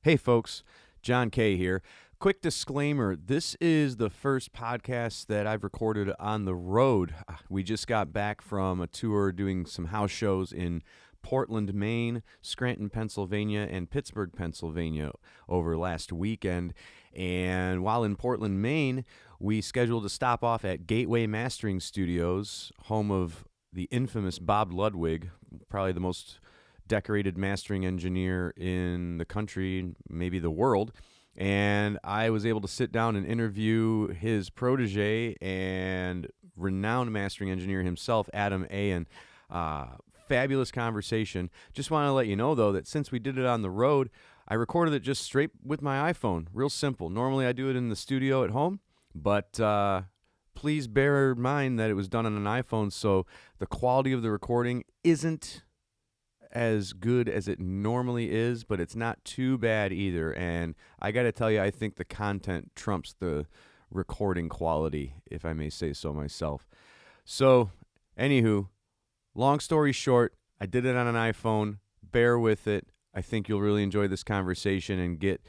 Hey folks, John K. here. Quick disclaimer, this is the first podcast that I've recorded on the road. We just got back from a tour doing some house shows in Portland, Maine, Scranton, Pennsylvania, and Pittsburgh, Pennsylvania over last weekend. And while in Portland, Maine, we scheduled a stop off at Gateway Mastering Studios, home of the infamous Bob Ludwig, probably the most decorated mastering engineer in the country, maybe the world. And I was able to sit down and interview his protege and renowned mastering engineer himself, Adam Ayan. Fabulous conversation. Just want to let you know, though, that since we did it on the road, I recorded it just straight with my iPhone. Real simple. Normally I do it in the studio at home, but please bear in mind that it was done on an iPhone, so the quality of the recording isn't as good as it normally is, but it's not too bad either. And I got to tell you, I think the content trumps the recording quality, if I may say so myself. So, anywho, long story short, I did it on an iPhone. Bear with it. I think you'll really enjoy this conversation and get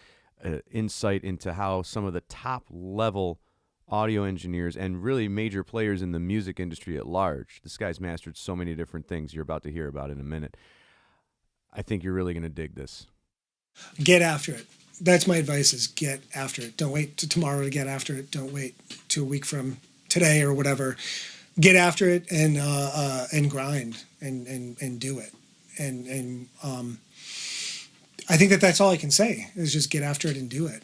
insight into how some of the top-level audio engineers and really major players in the music industry at large. This guy's mastered so many different things you're about to hear about in a minute. I think you're really going to dig this. Get after it. That's my advice, is get after it. Don't wait till tomorrow to get after it. Don't wait to a week from today or whatever. Get after it and grind and do it. And I think that's all I can say, is just get after it and do it.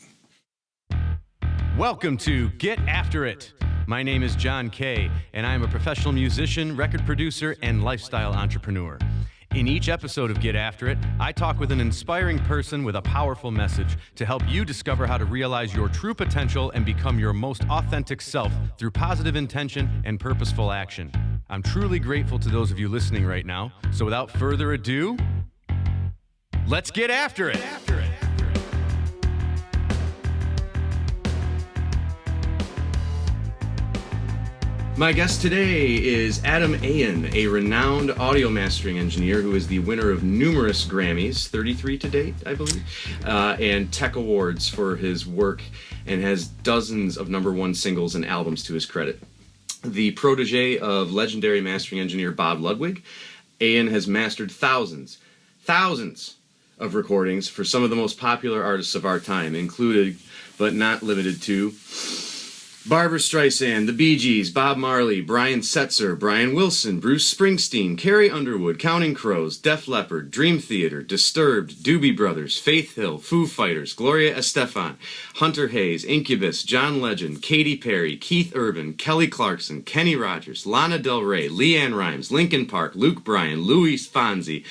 Welcome to Get After It. My name is John Kay, and I am a professional musician, record producer, and lifestyle entrepreneur. In each episode of Get After It, I talk with an inspiring person with a powerful message to help you discover how to realize your true potential and become your most authentic self through positive intention and purposeful action. I'm truly grateful to those of you listening right now. So without further ado, let's get after it. My guest today is Adam Ayan, a renowned audio mastering engineer who is the winner of numerous Grammys, 33 to date, I believe, and tech awards for his work, and has dozens of #1 singles and albums to his credit. The protege of legendary mastering engineer Bob Ludwig, Ayan has mastered thousands of recordings for some of the most popular artists of our time, included but not limited to Barbra Streisand, the Bee Gees, Bob Marley, Bryan Setzer, Brian Wilson, Bruce Springsteen, Carrie Underwood, Counting Crows, Def Leppard, Dream Theater, Disturbed, Doobie Brothers, Faith Hill, Foo Fighters, Gloria Estefan, Hunter Hayes, Incubus, John Legend, Katy Perry, Keith Urban, Kelly Clarkson, Kenny Rogers, Lana Del Rey, LeAnn Rimes, Linkin Park, Luke Bryan, Louis Fonsi,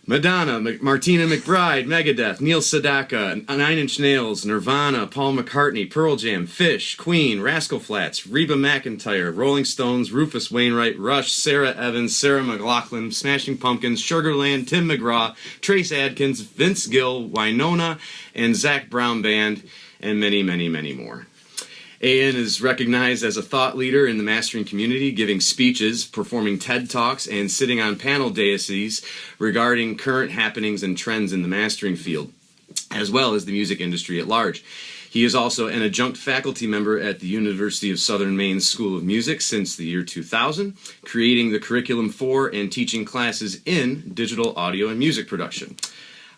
Madonna, Martina McBride, Megadeth, Neil Sedaka, Nine Inch Nails, Nirvana, Paul McCartney, Pearl Jam, Fish, Queen, Rascal Flatts, Reba McEntire, Rolling Stones, Rufus Wainwright, Rush, Sara Evans, Sarah McLachlan, Smashing Pumpkins, Sugarland, Tim McGraw, Trace Adkins, Vince Gill, Winona, and Zac Brown Band, and many, many, many more. Ayan is recognized as a thought leader in the mastering community, giving speeches, performing TED Talks, and sitting on panel daises regarding current happenings and trends in the mastering field, as well as the music industry at large. He is also an adjunct faculty member at the University of Southern Maine's School of Music since the year 2000, creating the curriculum for and teaching classes in digital audio and music production.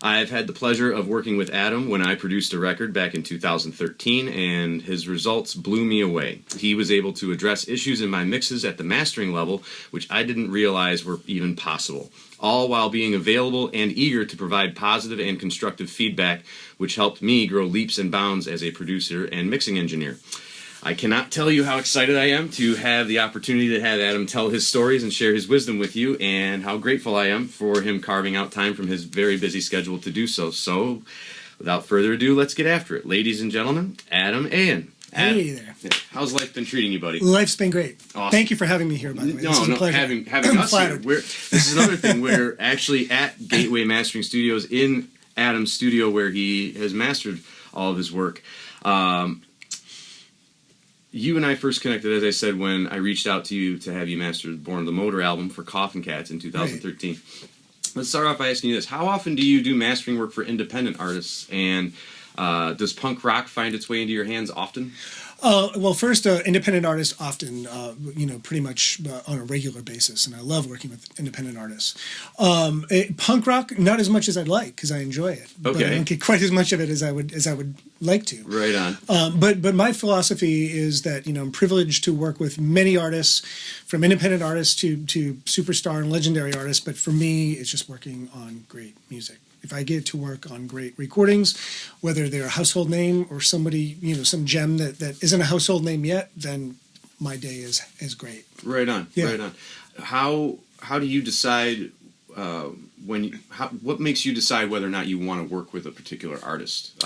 I've had the pleasure of working with Adam when I produced a record back in 2013, and his results blew me away. He was able to address issues in my mixes at the mastering level, which I didn't realize were even possible, all while being available and eager to provide positive and constructive feedback, which helped me grow leaps and bounds as a producer and mixing engineer. I cannot tell you how excited I am to have the opportunity to have Adam tell his stories and share his wisdom with you, and how grateful I am for him carving out time from his very busy schedule to do so. So, without further ado, let's get after it. Ladies and gentlemen, Adam Ayan. Hey there. How's life been treating you, buddy? Life's been great. Awesome. Thank you for having me here, by the way. This is a pleasure. having us here. This is another thing. We're actually at Gateway Mastering Studios in Adam's studio where he has mastered all of his work. You and I first connected, as I said, when I reached out to you to have you master the Born of the Motor album for Coffin Cats in 2013. Right. let's start off by asking you this. How often do you do mastering work for independent artists? And does punk rock find its way into your hands often? Well, first, independent artists often, pretty much on a regular basis, and I love working with independent artists. Punk rock, not as much as I'd like, because I enjoy it. Okay. But I don't get quite as much of it as I would like to. Right on. But my philosophy is that I'm privileged to work with many artists, from independent artists to superstar and legendary artists. But for me, it's just working on great music. If I get to work on great recordings, whether they're a household name or somebody, some gem that isn't a household name yet, then my day is great. Right on. Yeah. Right on. How do you decide what makes you decide whether or not you want to work with a particular artist?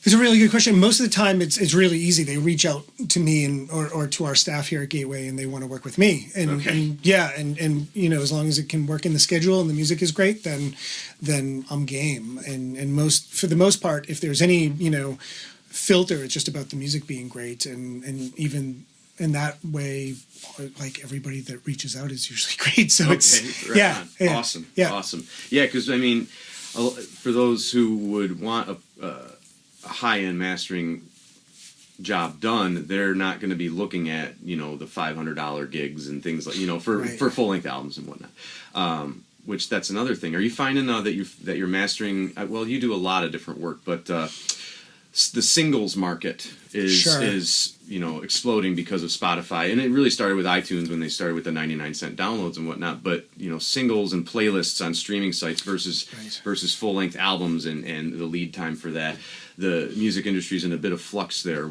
It's a really good question. Most of the time, it's really easy. They reach out to me or to our staff here at Gateway, and they want to work with me. And as long as it can work in the schedule and the music is great, then I'm game. And for the most part, if there's any filter, it's just about the music being great, and even in that way, like everybody that reaches out is usually great. So Awesome. Yeah, because I mean, for those who would want a high-end mastering job done, they're not going to be looking at the $500 gigs and things like for full-length albums and whatnot. Which that's another thing. Are you finding that you're mastering? Well, you do a lot of different work, but the singles market is exploding because of Spotify, and it really started with iTunes when they started with the 99-cent downloads and whatnot. But singles and playlists on streaming sites versus full-length albums and the lead time for that. The music industry is in a bit of flux there.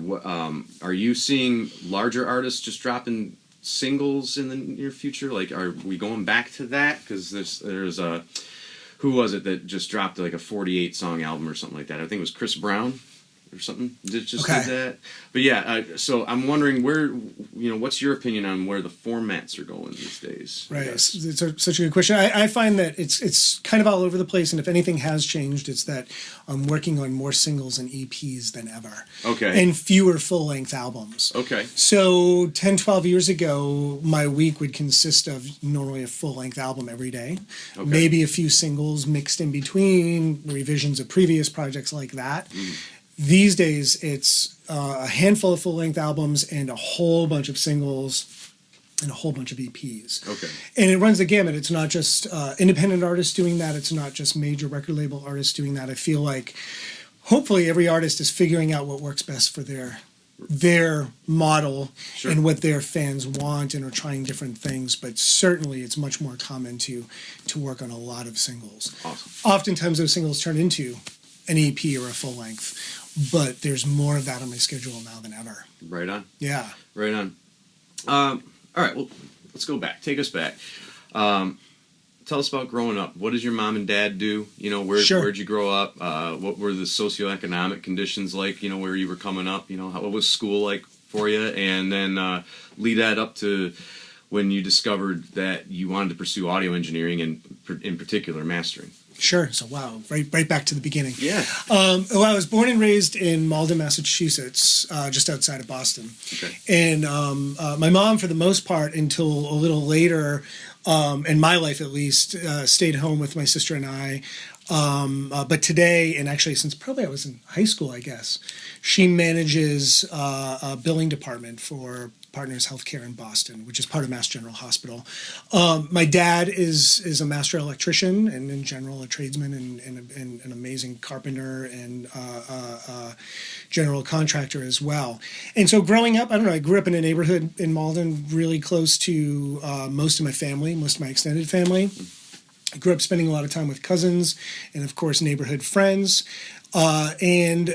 Are you seeing larger artists just dropping singles in the near future? Like, are we going back to that? Because there's a who was it that just dropped like a 48-song album or something like that? I think it was Chris Brown or something. Did that? But yeah, so I'm wondering what's your opinion on where the formats are going these days? Right, it's such a good question. I find that it's kind of all over the place, and if anything has changed, it's that I'm working on more singles and EPs than ever. Okay. And fewer full-length albums. Okay. So 10, 12 years ago, my week would consist of normally a full-length album every day, maybe a few singles mixed in between, revisions of previous projects like that. These days, it's a handful of full-length albums and a whole bunch of singles and a whole bunch of EPs. Okay. And it runs the gamut. It's not just independent artists doing that. It's not just major record label artists doing that. I feel like hopefully every artist is figuring out what works best for their model and what their fans want and are trying different things. But certainly it's much more common to work on a lot of singles. Awesome. Oftentimes those singles turn into an EP or a full length, but there's more of that on my schedule now than ever. Right on. Yeah. Right on. All right, well, let's go back. Take us back. Tell us about growing up. What does your mom and dad do? Where'd you grow up? What were the socioeconomic conditions like, where you were coming up? What was school like for you? And then lead that up to when you discovered that you wanted to pursue audio engineering and in particular mastering. Sure. So, wow, right back to the beginning. Yeah. Well, I was born and raised in Malden, Massachusetts, just outside of Boston. Okay. And my mom, for the most part, until a little later, in my life at least, stayed home with my sister and I. But today, and actually since probably I was in high school, I guess, she manages a billing department for Partners Healthcare in Boston, which is part of Mass General Hospital. My dad is a master electrician and in general a tradesman and an amazing carpenter and general contractor as well. And so growing up, I grew up in a neighborhood in Malden really close to most of my family, most of my extended family. I grew up spending a lot of time with cousins and, of course, neighborhood friends. And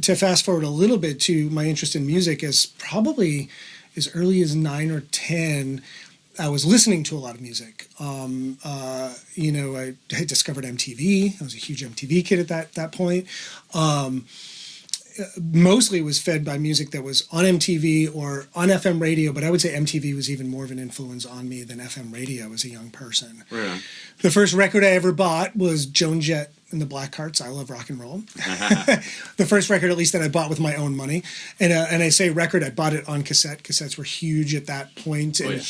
to fast forward a little bit to my interest in music, as probably as early as 9 or 10, I was listening to a lot of music. I had discovered MTV. I was a huge MTV kid at that point. Mostly was fed by music that was on MTV or on FM radio, but I would say MTV was even more of an influence on me than FM radio as a young person. Right on. The first record I ever bought was Joan Jett and the Blackhearts, I Love Rock and Roll. The first record, at least, that I bought with my own money. And I say record, I bought it on cassette. Cassettes were huge at that point. And,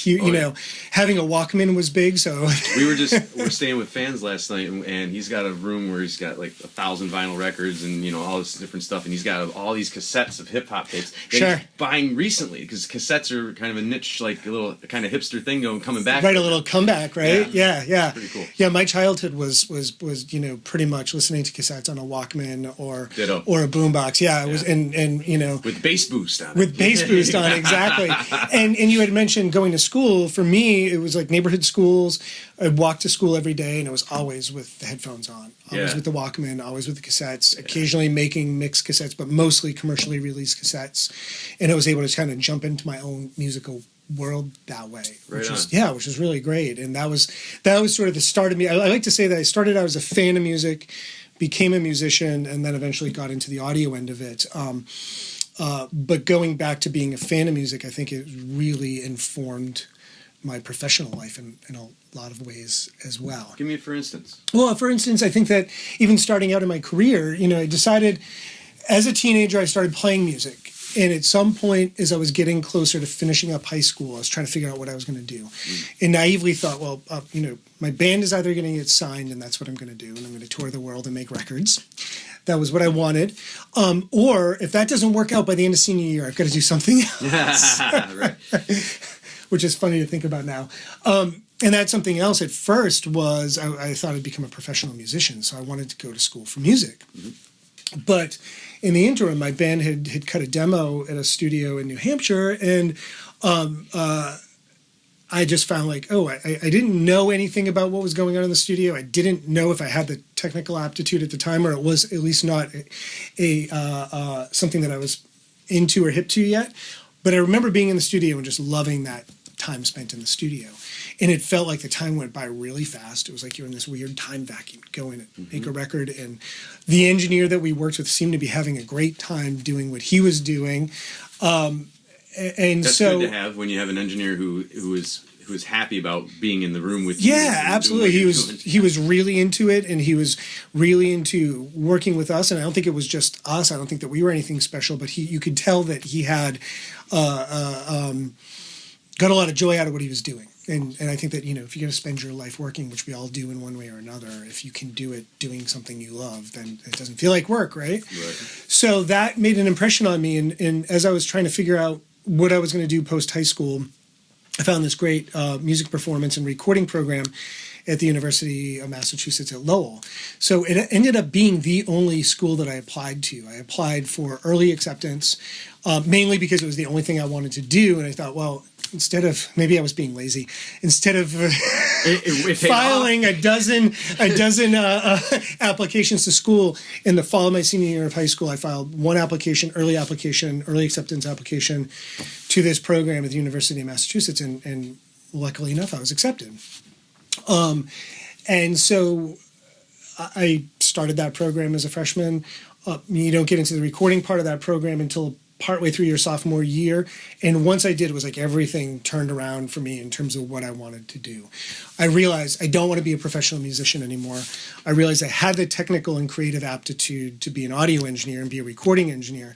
having a Walkman was big, so... We're staying with fans last night, and he's got a room where he's got like 1,000 vinyl records and, all this different stuff, and he's got all these cassettes of hip-hop tapes that he's buying recently, because cassettes are kind of a niche, like a little kind of hipster thing coming back. Right, a little comeback, right? Yeah. Pretty cool. Yeah, my childhood was pretty much listening to cassettes on a Walkman or a boombox. Yeah, it was, and with bass boost on it. With bass boost on, exactly. And you had mentioned going to school. For me, it was like neighborhood schools. I'd walk to school every day, and it was always with the headphones on, always with the Walkman, always with the cassettes, occasionally making mixed cassettes, but mostly commercially released cassettes. And I was able to kind of jump into my own musical world that way, which was really great. And that was sort of the start of me. I like to say that I started out as a fan of music, became a musician, and then eventually got into the audio end of it. But going back to being a fan of music, I think it really informed my professional life in a lot of ways as well. Give me a for instance. Well, for instance, I think that even starting out in my career, I decided as a teenager I started playing music. And at some point, as I was getting closer to finishing up high school, I was trying to figure out what I was going to do. And naively thought, well, my band is either going to get signed, and that's what I'm going to do, and I'm going to tour the world and make records. That was what I wanted. Or if that doesn't work out by the end of senior year, I've got to do something else. Right. Which is funny to think about now. And that something else at first was I thought I'd become a professional musician, so I wanted to go to school for music. Mm-hmm. But in the interim, my band had cut a demo at a studio in New Hampshire, and I just found I didn't know anything about what was going on in the studio. I didn't know if I had the technical aptitude at the time, or it was at least not something that I was into or hip to yet. But I remember being in the studio and just loving that time spent in the studio. And it felt like the time went by really fast. It was like you're in this weird time vacuum. Go in and make a record. And the engineer that we worked with seemed to be having a great time doing what he was doing. And that's good to have when you have an engineer who is happy about being in the room with you. Yeah, absolutely. He was really into it, and he was really into working with us. And I don't think it was just us. I don't think that we were anything special, but you could tell that he had got a lot of joy out of what he was doing. And I think that, if you're going to spend your life working, which we all do in one way or another, if you can do it doing something you love, then it doesn't feel like work, right? So that made an impression on me. And as I was trying to figure out what I was going to do post-high school, I found this great music performance and recording program at the University of Massachusetts at Lowell. So it ended up being the only school that I applied to. I applied for early acceptance, mainly because it was the only thing I wanted to do. And I thought, well, instead of, maybe I was being lazy, instead of filing a dozen applications to school in the fall of my senior year of high school, I filed one early acceptance application to this program at the University of Massachusetts, and luckily enough, I was accepted. And so I started that program as a freshman. You don't get into the recording part of that program until partway through your sophomore year. And once I did, it was like everything turned around for me in terms of what I wanted to do. I realized I don't want to be a professional musician anymore. I realized I had the technical and creative aptitude to be an audio engineer and be a recording engineer.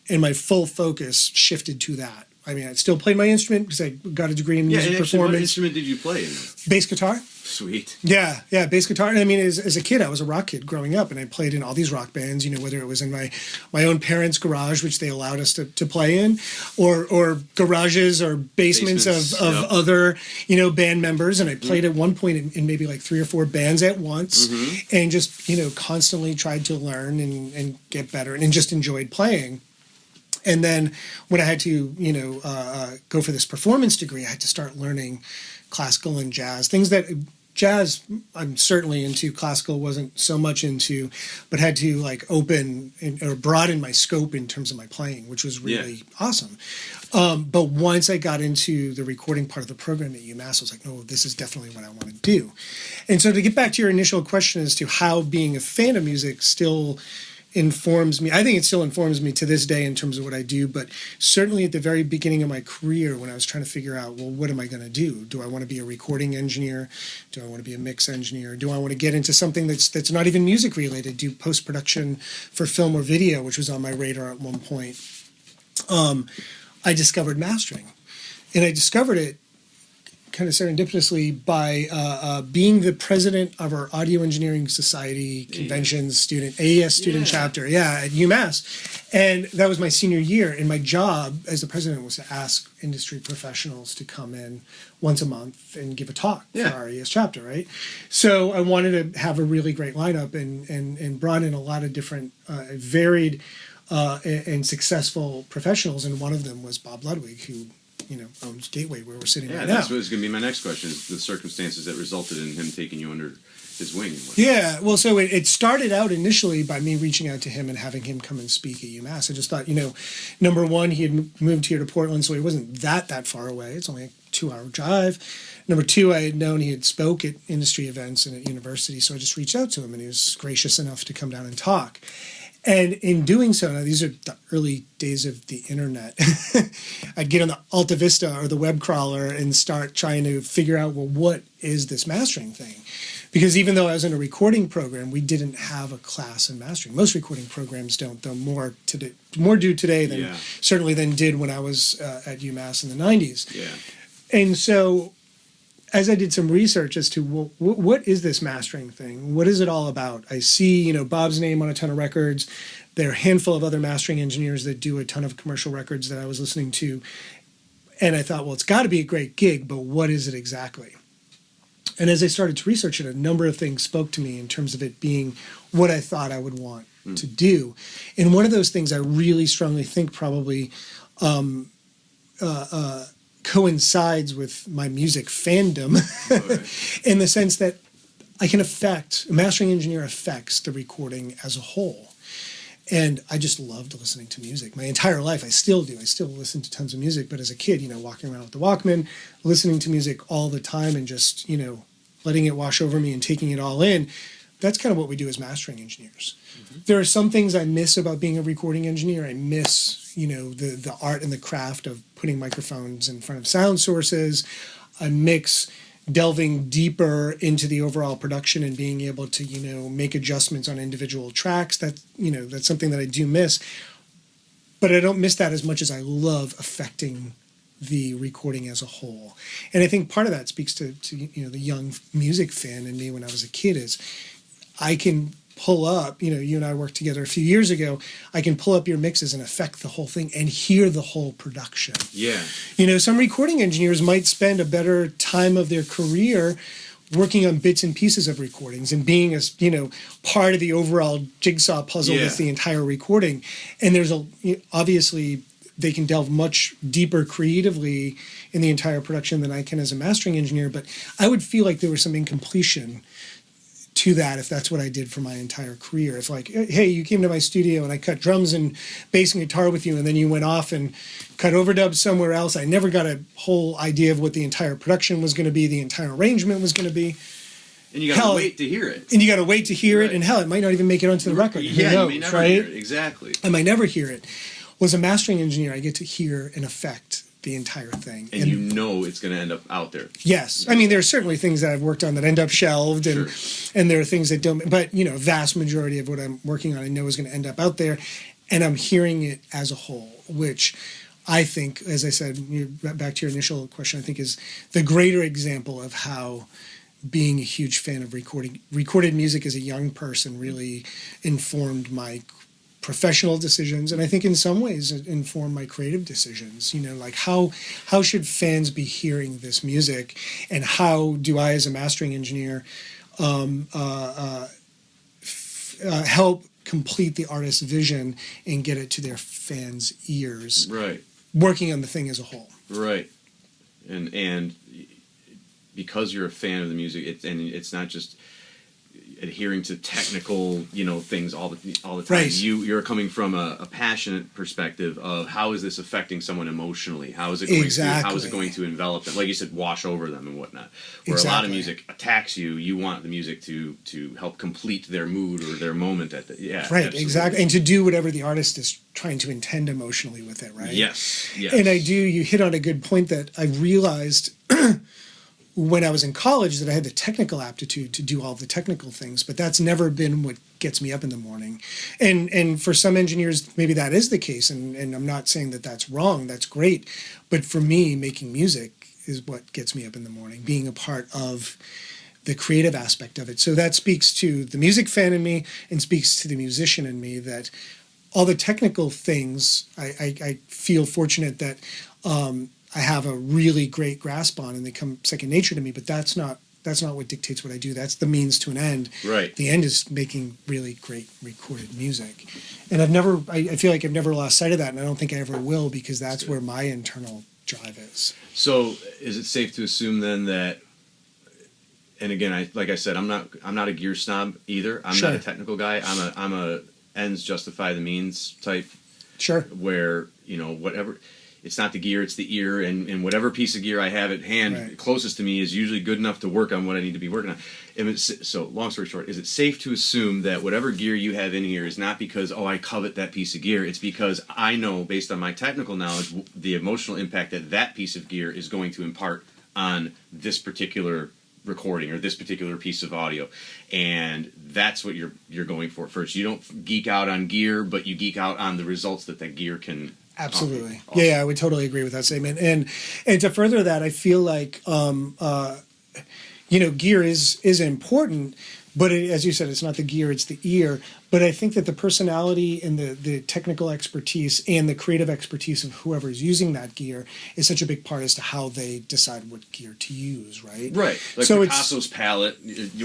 And my full focus shifted to that. I mean, I still played my instrument because I got a degree in music performance. What instrument did you play? Bass guitar. Sweet. Yeah, bass guitar. And I mean, as a kid, I was a rock kid growing up, and I played in all these rock bands, whether it was in my own parents' garage, which they allowed us to play in, or garages or basements of other, band members. And I played at one point in maybe like 3 or 4 bands at once, and just, constantly tried to learn and get better and just enjoyed playing. And then when I had to, go for this performance degree, I had to start learning classical and jazz, things that jazz I'm certainly into, classical wasn't so much into, but had to open or broaden my scope in terms of my playing, which was really awesome. But once I got into the recording part of the program at UMass, I was like, no, this is definitely what I want to do. And so to get back to your initial question as to how being a fan of music still informs me. I think it still informs me to this day in terms of what I do, but certainly at the very beginning of my career when I was trying to figure out, well, what am I going to do? Do I want to be a recording engineer? Do I want to be a mix engineer? Do I want to get into something that's not even music related, do post-production for film or video, which was on my radar at one point? I discovered mastering. And I discovered it kind of serendipitously by being the president of our Audio Engineering Society conventions student, AES student chapter, at UMass. And that was my senior year. And my job as the president was to ask industry professionals to come in once a month and give a talk for our AES chapter, right? So I wanted to have a really great lineup and brought in a lot of different varied and successful professionals. And one of them was Bob Ludwig, who owns Gateway, where we're sitting right now. That's what was going to be my next question, is the circumstances that resulted in him taking you under his wing. Yeah, well, so it started out initially by me reaching out to him and having him come and speak at UMass. I just thought, number one, he had moved here to Portland, so he wasn't that far away. It's only a 2-hour drive. Number two, I had known he had spoke at industry events and at university, so I just reached out to him, and he was gracious enough to come down and talk. And in doing so, now these are the early days of the internet, I'd get on the Alta Vista or the web crawler and start trying to figure out, well, what is this mastering thing? Because even though I was in a recording program, we didn't have a class in mastering. Most recording programs don't, though more do today than certainly than did when I was at UMass in the 90s. Yeah. And so as I did some research as to, well, what is this mastering thing? What is it all about? I see, Bob's name on a ton of records. There are a handful of other mastering engineers that do a ton of commercial records that I was listening to. And I thought, well, it's got to be a great gig, but what is it exactly? And as I started to research it, a number of things spoke to me in terms of it being what I thought I would want to do. And one of those things I really strongly think probably coincides with my music fandom in the sense that a mastering engineer affects the recording as a whole. And I just loved listening to music. My entire life, I still do. I still listen to tons of music, but as a kid, walking around with the Walkman, listening to music all the time and just, letting it wash over me and taking it all in, that's kind of what we do as mastering engineers. Mm-hmm. There are some things I miss about being a recording engineer. I miss, the art and the craft of putting microphones in front of sound sources. I miss delving deeper into the overall production and being able to, make adjustments on individual tracks. That's something that I do miss. But I don't miss that as much as I love affecting the recording as a whole. And I think part of that speaks to the young music fan in me when I was a kid is I can pull up, you and I worked together a few years ago, I can pull up your mixes and affect the whole thing and hear the whole production. Yeah. Some recording engineers might spend a better time of their career working on bits and pieces of recordings and being as, part of the overall jigsaw puzzle with the entire recording. And there's obviously they can delve much deeper creatively in the entire production than I can as a mastering engineer, but I would feel like there was some incompletion to that if that's what I did for my entire career. If hey, you came to my studio and I cut drums and bass and guitar with you and then you went off and cut overdubs somewhere else, I never got a whole idea of what the entire production was going to be, the entire arrangement was going to be. And you got to wait to hear it. And you got to wait to hear it, and hell, it might not even make it onto the record. Yeah, Who knows, you may never right? hear it. Exactly. I might never hear it. Well, as a mastering engineer, I get to hear and affect the entire thing. And it's going to end up out there. Yes. I mean, there are certainly things that I've worked on that end up shelved, and there are things that don't. But, vast majority of what I'm working on I know is going to end up out there, and I'm hearing it as a whole, which I think, as I said, back to your initial question, I think is the greater example of how being a huge fan of recorded music as a young person really informed my professional decisions, and I think in some ways it informed my creative decisions. How should fans be hearing this music, and how do I, as a mastering engineer, help complete the artist's vision and get it to their fans' ears? Right. Working on the thing as a whole. Right. And because you're a fan of the music, it's not just adhering to technical, things all the time. Right. You're coming from a passionate perspective of how is this affecting someone emotionally? How is it going Exactly. how is it going to envelop them? Like you said, wash over them and whatnot. Where a lot of music attacks you, you want the music to help complete their mood or their moment right, absolutely. Exactly. And to do whatever the artist is trying to intend emotionally with it, right? Yes. And you hit on a good point that I realized when I was in college that I had the technical aptitude to do all the technical things, but that's never been what gets me up in the morning. And for some engineers, maybe that is the case. And I'm not saying that that's wrong. That's great. But for me, making music is what gets me up in the morning, being a part of the creative aspect of it. So that speaks to the music fan in me and speaks to the musician in me, that all the technical things I feel fortunate that I have a really great grasp on, and they come second nature to me. But that's not what dictates what I do. That's the means to an end. Right. The end is making really great recorded music, and I feel like I've never lost sight of that, and I don't think I ever will, because that's where my internal drive is. So, is it safe to assume then that? And again, like I said, I'm not a gear snob either. I'm not a technical guy. I'm a ends justify the means type. Sure. Where whatever. It's not the gear, it's the ear, and whatever piece of gear I have at hand closest to me is usually good enough to work on what I need to be working on. So, long story short, is it safe to assume that whatever gear you have in here is not because, I covet that piece of gear, it's because I know, based on my technical knowledge, the emotional impact that piece of gear is going to impart on this particular recording or this particular piece of audio, and that's what you're going for first. You don't geek out on gear, but you geek out on the results that gear can. Absolutely. Awesome. Yeah, I would totally agree with that statement. And to further that, I feel like gear is important, but as you said, it's not the gear, it's the ear. But I think that the personality and the technical expertise and the creative expertise of whoever is using that gear is such a big part as to how they decide what gear to use, right? Right. Like so Picasso's palette.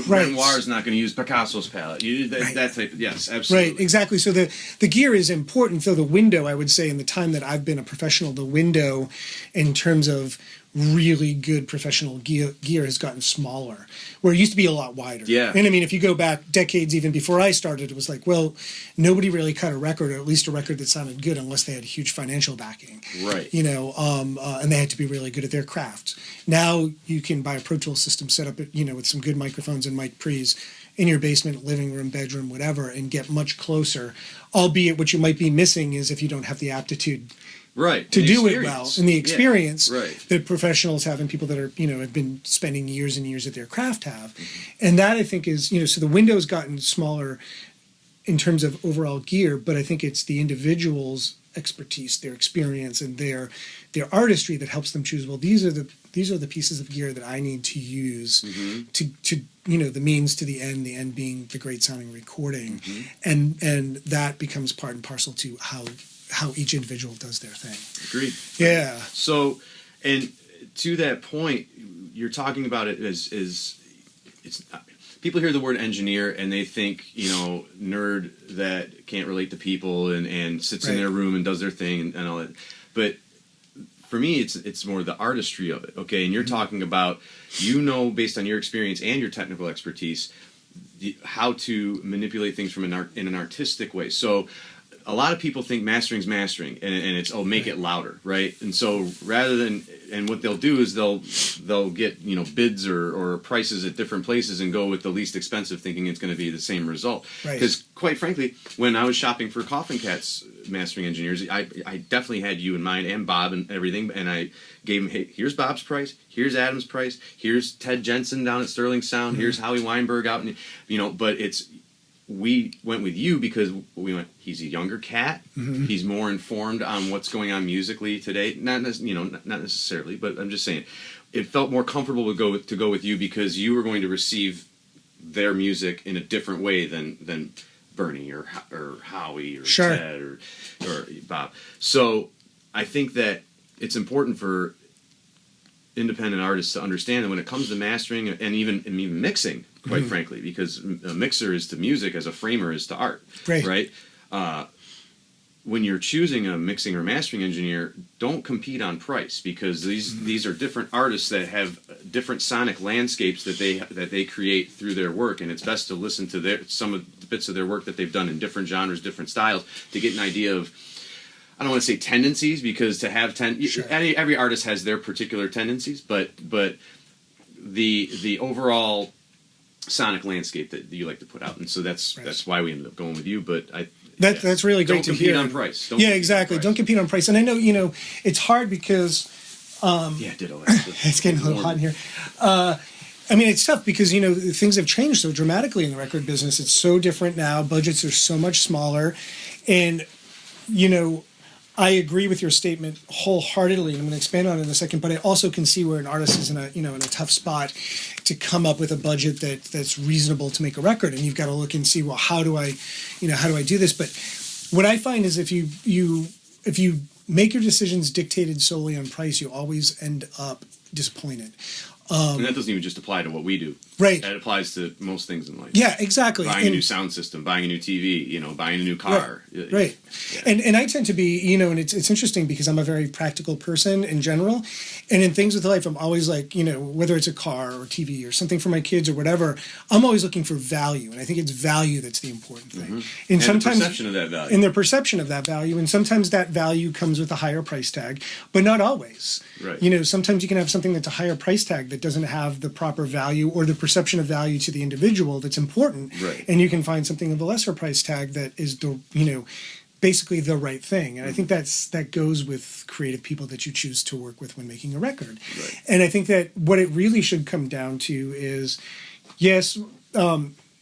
Renoir is not going to use Picasso's palette. That type. Yes, absolutely. Right. Exactly. So the gear is important. So the window, I would say, in the time that I've been a professional, the window in terms of really good professional gear has gotten smaller, where it used to be a lot wider. Yeah. And I mean, if you go back decades, even before I started, it was like, well, nobody really cut a record, or at least a record that sounded good, unless they had huge financial backing. Right. And they had to be really good at their craft. Now you can buy a Pro Tools system, set up, with some good microphones and mic pre's in your basement, living room, bedroom, whatever, and get much closer. Albeit what you might be missing is if you don't have the aptitude to do it well, and the experience that professionals have and people that are, have been spending years and years at their craft have. And that, I think, is, so the window's gotten smaller in terms of overall gear, but I think it's the individual's expertise, their experience, and their artistry that helps them choose, well, these are the pieces of gear that I need to use to the means to the end being the great sounding recording. And that becomes part and parcel to how each individual does their thing. Agreed. Yeah. So, and to that point, you're talking about it as it's people hear the word engineer and they think, nerd that can't relate to people and sits in their room and does their thing and all that. But for me, it's more the artistry of it. Okay, and you're talking about, based on your experience and your technical expertise, how to manipulate things from in an artistic way. So a lot of people think mastering's mastering, and it's make it louder, right? And so rather than, and what they'll do is they'll get bids or prices at different places and go with the least expensive, thinking it's going to be the same result. Because quite frankly, when I was shopping for Coffin Cats mastering engineers, I definitely had you in mind and Bob and everything, and I gave him, hey, here's Bob's price, here's Adam's price, here's Ted Jensen down at Sterling Sound, here's Howie Weinberg out, and but we went with you because we went, he's a younger cat. He's more informed on what's going on musically today. Not necessarily, but I'm just saying, it felt more comfortable to go with you because you were going to receive their music in a different way than Bernie or Howie or Ted or Bob. So I think that it's important for independent artists to understand that when it comes to mastering and even mixing, quite frankly, because a mixer is to music as a framer is to art, right? when you're choosing a mixing or mastering engineer, don't compete on price, because these are different artists that have different sonic landscapes that they create through their work, and it's best to listen to some of the bits of their work that they've done in different genres, different styles, to get an idea of, I don't want to say tendencies, because to have Sure. every artist has their particular tendencies, but the overall sonic landscape that you like to put out, and so that's why we ended up going with you. But that's really great to hear. Don't compete on price. Exactly. Don't compete on price. And I know, it's hard because ditto. it's getting a little hot in here. I mean, it's tough because, things have changed so dramatically in the record business. It's so different now. Budgets are so much smaller. And, I agree with your statement wholeheartedly, and I'm going to expand on it in a second, but I also can see where an artist is in a tough spot to come up with a budget that's reasonable to make a record. And you've got to look and see, well, how do I do this? But what I find is if you make your decisions dictated solely on price, you always end up disappointed. And that doesn't even just apply to what we do. Right. That applies to most things in life. Yeah, exactly. Buying a new sound system, buying a new TV, buying a new car. Right. Yeah. And I tend to be, and it's interesting because I'm a very practical person in general. And in things with life, I'm always like, whether it's a car or TV or something for my kids or whatever, I'm always looking for value. And I think it's value that's the important thing. Mm-hmm. And sometimes the perception of that value. And their perception of that value. And sometimes that value comes with a higher price tag, but not always. Right. Sometimes you can have something that's a higher price tag that doesn't have the proper value or the perception of value to the individual that's important. Right. And you can find something of a lesser price tag that is basically the right thing. And I think that goes with creative people that you choose to work with when making a record. Right. And I think that what it really should come down to is, yes,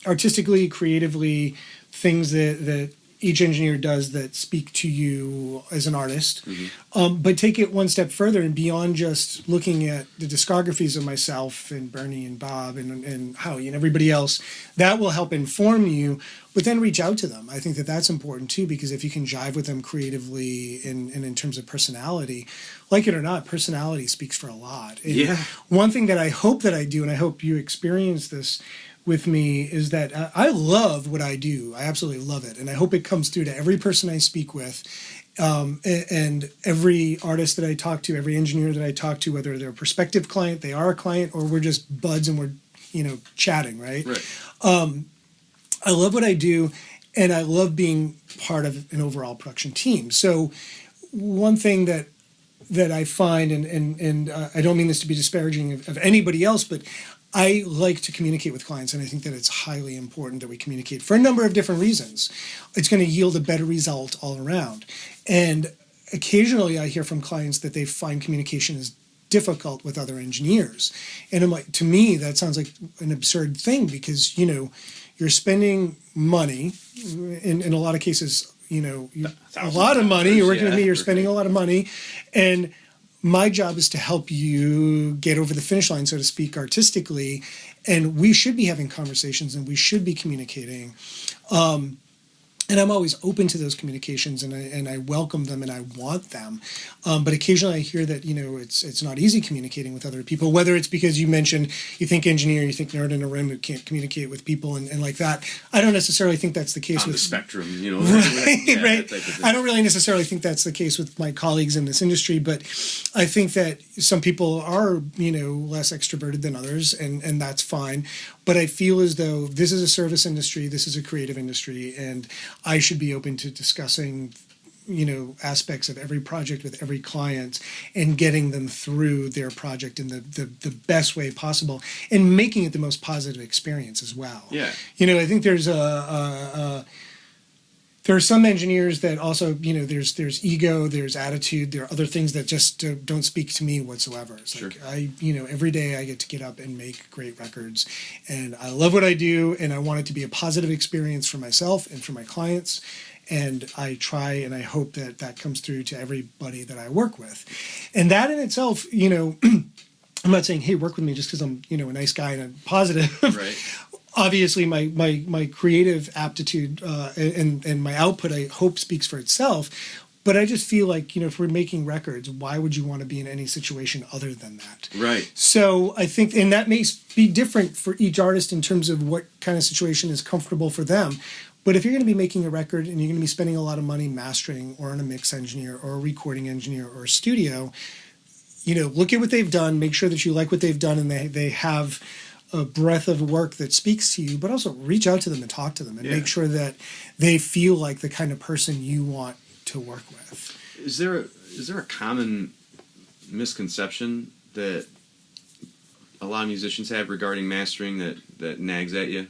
artistically, creatively, things that each engineer does that speak to you as an artist, but take it one step further and beyond just looking at the discographies of myself and Bernie and Bob and Howie and everybody else. That will help inform you, but then reach out to them. I think that that's important too, because if you can jive with them creatively and in terms of personality, like it or not, personality speaks for a lot. And yeah. One thing that I hope that I do, and I hope you experience this with me, is that I love what I do. I absolutely love it. And I hope it comes through to every person I speak with, and every artist that I talk to, every engineer that I talk to, whether they're a prospective client, they are a client, or we're just buds and we're, chatting, right? I love what I do, and I love being part of an overall production team. So one thing that I find, and I don't mean this to be disparaging of anybody else, but I like to communicate with clients, and I think that it's highly important that we communicate for a number of different reasons. It's going to yield a better result all around. And occasionally I hear from clients that they find communication is difficult with other engineers. And I'm like, to me, that sounds like an absurd thing because, you're spending money, in a lot of cases, a lot of money. You're working with me, you're spending a lot of money. And my job is to help you get over the finish line, so to speak, artistically, and we should be having conversations and we should be communicating. And I'm always open to those communications, and I welcome them and I want them. But occasionally I hear that it's not easy communicating with other people. Whether it's because you mentioned you think engineer, you think nerd in a room who can't communicate with people and like that. I don't necessarily think that's the case on with the spectrum. Right. I don't really necessarily think that's the case with my colleagues in this industry, but I think that some people are less extroverted than others, and that's fine. But I feel as though this is a service industry, this is a creative industry, and I should be open to discussing, aspects of every project with every client and getting them through their project in the best way possible and making it the most positive experience as well. Yeah. I think there's there are some engineers that also, there's ego, there's attitude, there are other things that just don't speak to me whatsoever. It's sure. like every day I get to get up and make great records, and I love what I do, and I want it to be a positive experience for myself and for my clients, and I try and I hope that comes through to everybody that I work with. And that in itself, I'm not saying, hey, work with me just because I'm, a nice guy and I'm positive. Right. Obviously, my creative aptitude and my output, I hope, speaks for itself. But I just feel like, if we're making records, why would you want to be in any situation other than that? Right. So I think, and that may be different for each artist in terms of what kind of situation is comfortable for them. But if you're going to be making a record and you're going to be spending a lot of money mastering or on a mix engineer or a recording engineer or a studio, look at what they've done, make sure that you like what they've done, and they have a breadth of work that speaks to you, but also reach out to them and talk to them and make sure that they feel like the kind of person you want to work with. Is there a common misconception that a lot of musicians have regarding mastering that nags at you?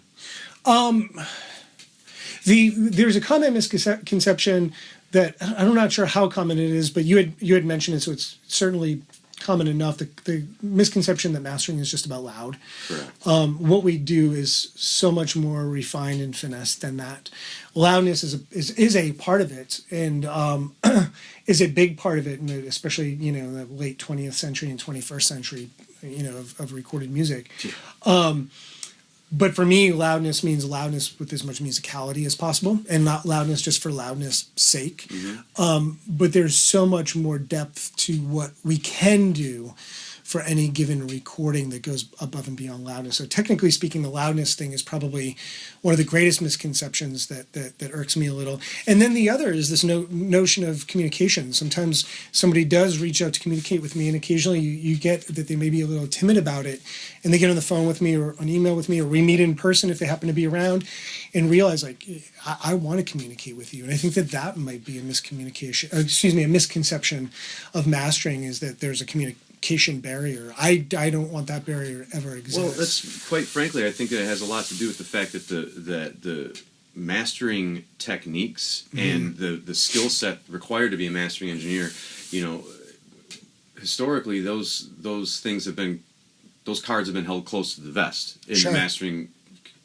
There's a common misconception that I'm not sure how common it is, but you had mentioned it, so it's certainly common enough. The misconception that mastering is just about loud. Correct. What we do is so much more refined and finessed than that. Loudness is a part of it, and is a big part of it, especially the late 20th century and 21st century, of recorded music. Yeah. But for me, loudness means loudness with as much musicality as possible, and not loudness just for loudness' sake. Mm-hmm. But there's so much more depth to what we can do for any given recording that goes above and beyond loudness. So technically speaking, the loudness thing is probably one of the greatest misconceptions that irks me a little. And then the other is this notion of communication. Sometimes somebody does reach out to communicate with me, and occasionally you get that they may be a little timid about it, and they get on the phone with me or on email with me, or we meet in person if they happen to be around, and realize, like, I want to communicate with you. And I think that might be a misconception of mastering, is that there's a communication barrier. I don't want that barrier to ever exist. Well, that's quite frankly, I think that it has a lot to do with the fact that the mastering techniques and the skill set required to be a mastering engineer, historically those cards have been held close to the vest in the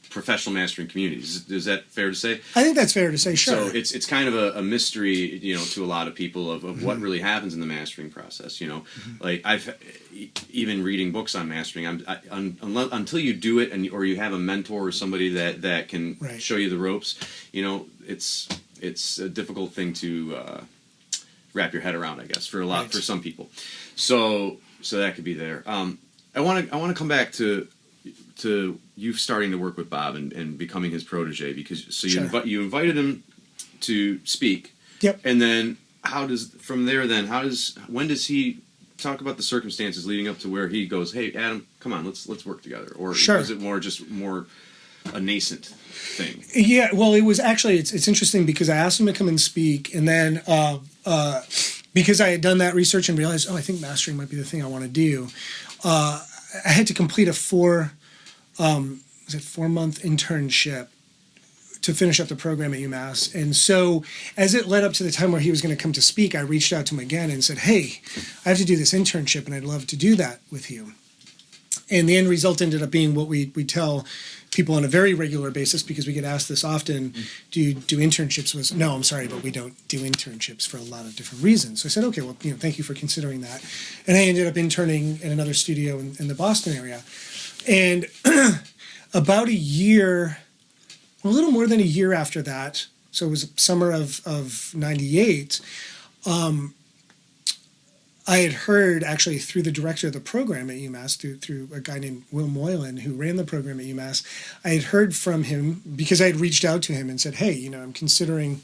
professional mastering communities. Is that fair to say? I think that's fair to say, sure. So it's kind of a mystery, to a lot of people of what really happens in the mastering process. Like I've even reading books on mastering. Until you do it or you have a mentor or somebody that can show you the ropes. It's a difficult thing to wrap your head around, I guess, for some people. So that could be there. I want to come back to you starting to work with Bob and becoming his protege, because you invited him to speak. Yep. And then when does he talk about the circumstances leading up to where he goes, "Hey, Adam, come on, let's work together," or is it more a nascent thing? Yeah, well, it was actually it's interesting, because I asked him to come and speak, and then because I had done that research and realized, I think mastering might be the thing I want to do. I had to complete a 4-month internship to finish up the program at UMass. And so as it led up to the time where he was going to come to speak, I reached out to him again and said, "Hey, I have to do this internship, and I'd love to do that with you." And the end result ended up being what we tell people on a very regular basis, because we get asked this often, do you do internships? Was, "No, I'm sorry, but we don't do internships for a lot of different reasons." So I said, "Okay, well, thank you for considering that." And I ended up interning in another studio in the Boston area. And about a little more than a year after that, so it was summer of 98, I had heard, actually through the director of the program at UMass, through a guy named Will Moylan, who ran the program at UMass, I had heard from him because I had reached out to him and said, "Hey, I'm considering,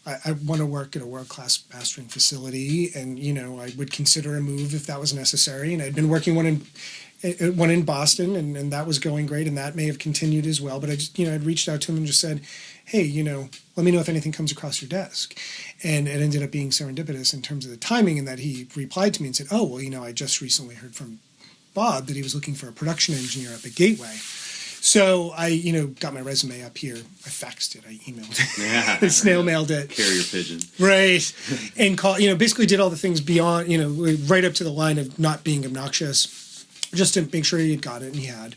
I want to work at a world-class mastering facility, and, I would consider a move if that was necessary." And I'd been working one in Boston, and that was going great, and that may have continued as well. But I just, I'd reached out to him and just said, "Hey, let me know if anything comes across your desk." And it ended up being serendipitous in terms of the timing, and that he replied to me and said, "Oh, well, I just recently heard from Bob that he was looking for a production engineer up at Gateway." So I, got my resume up here. I faxed it. I emailed it. Yeah. I snail mailed it. Carrier pigeon. Right. And basically did all the things beyond, right up to the line of not being obnoxious, just to make sure he had got it, and he had.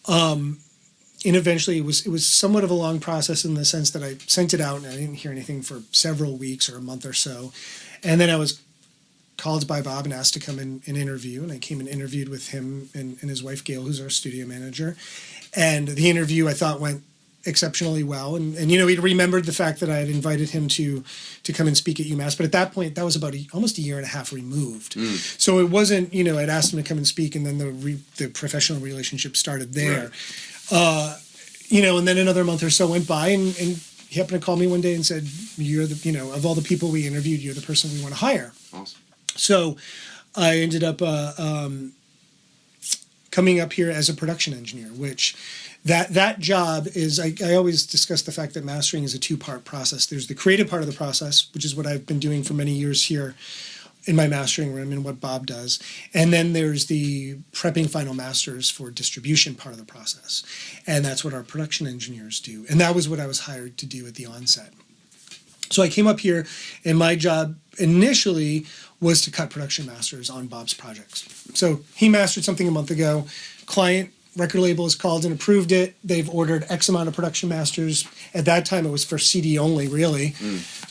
And eventually it was somewhat of a long process in the sense that I sent it out and I didn't hear anything for several weeks or a month or so. And then I was called by Bob and asked to come in and interview, and I came and interviewed with him and his wife Gail, who's our studio manager. And the interview, I thought, went exceptionally well, and he'd remembered the fact that I had invited him to come and speak at UMass, but at that point that was about almost a year and a half removed. So it wasn't, I'd asked him to come and speak, and then the professional relationship started there. Right. and then another month or so went by, and he happened to call me one day and said, "You're the, of all the people we interviewed, you're the person we want to hire." Awesome. So I ended up coming up here as a production engineer, which that job is, I always discuss the fact that mastering is a two-part process. There's the creative part of the process, which is what I've been doing for many years here in my mastering room and what Bob does. And then there's the prepping final masters for distribution part of the process. And that's what our production engineers do. And that was what I was hired to do at the onset. So I came up here, and my job initially was to cut production masters on Bob's projects. So he mastered something a month ago. Client record label has called and approved it. They've ordered X amount of production masters. At that time, it was for CD only, really,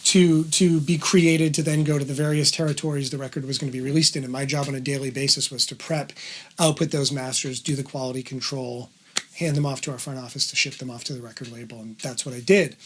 to be created to then go to the various territories the record was going to be released in. And my job on a daily basis was to prep, output those masters, do the quality control, hand them off to our front office to ship them off to the record label. And that's what I did.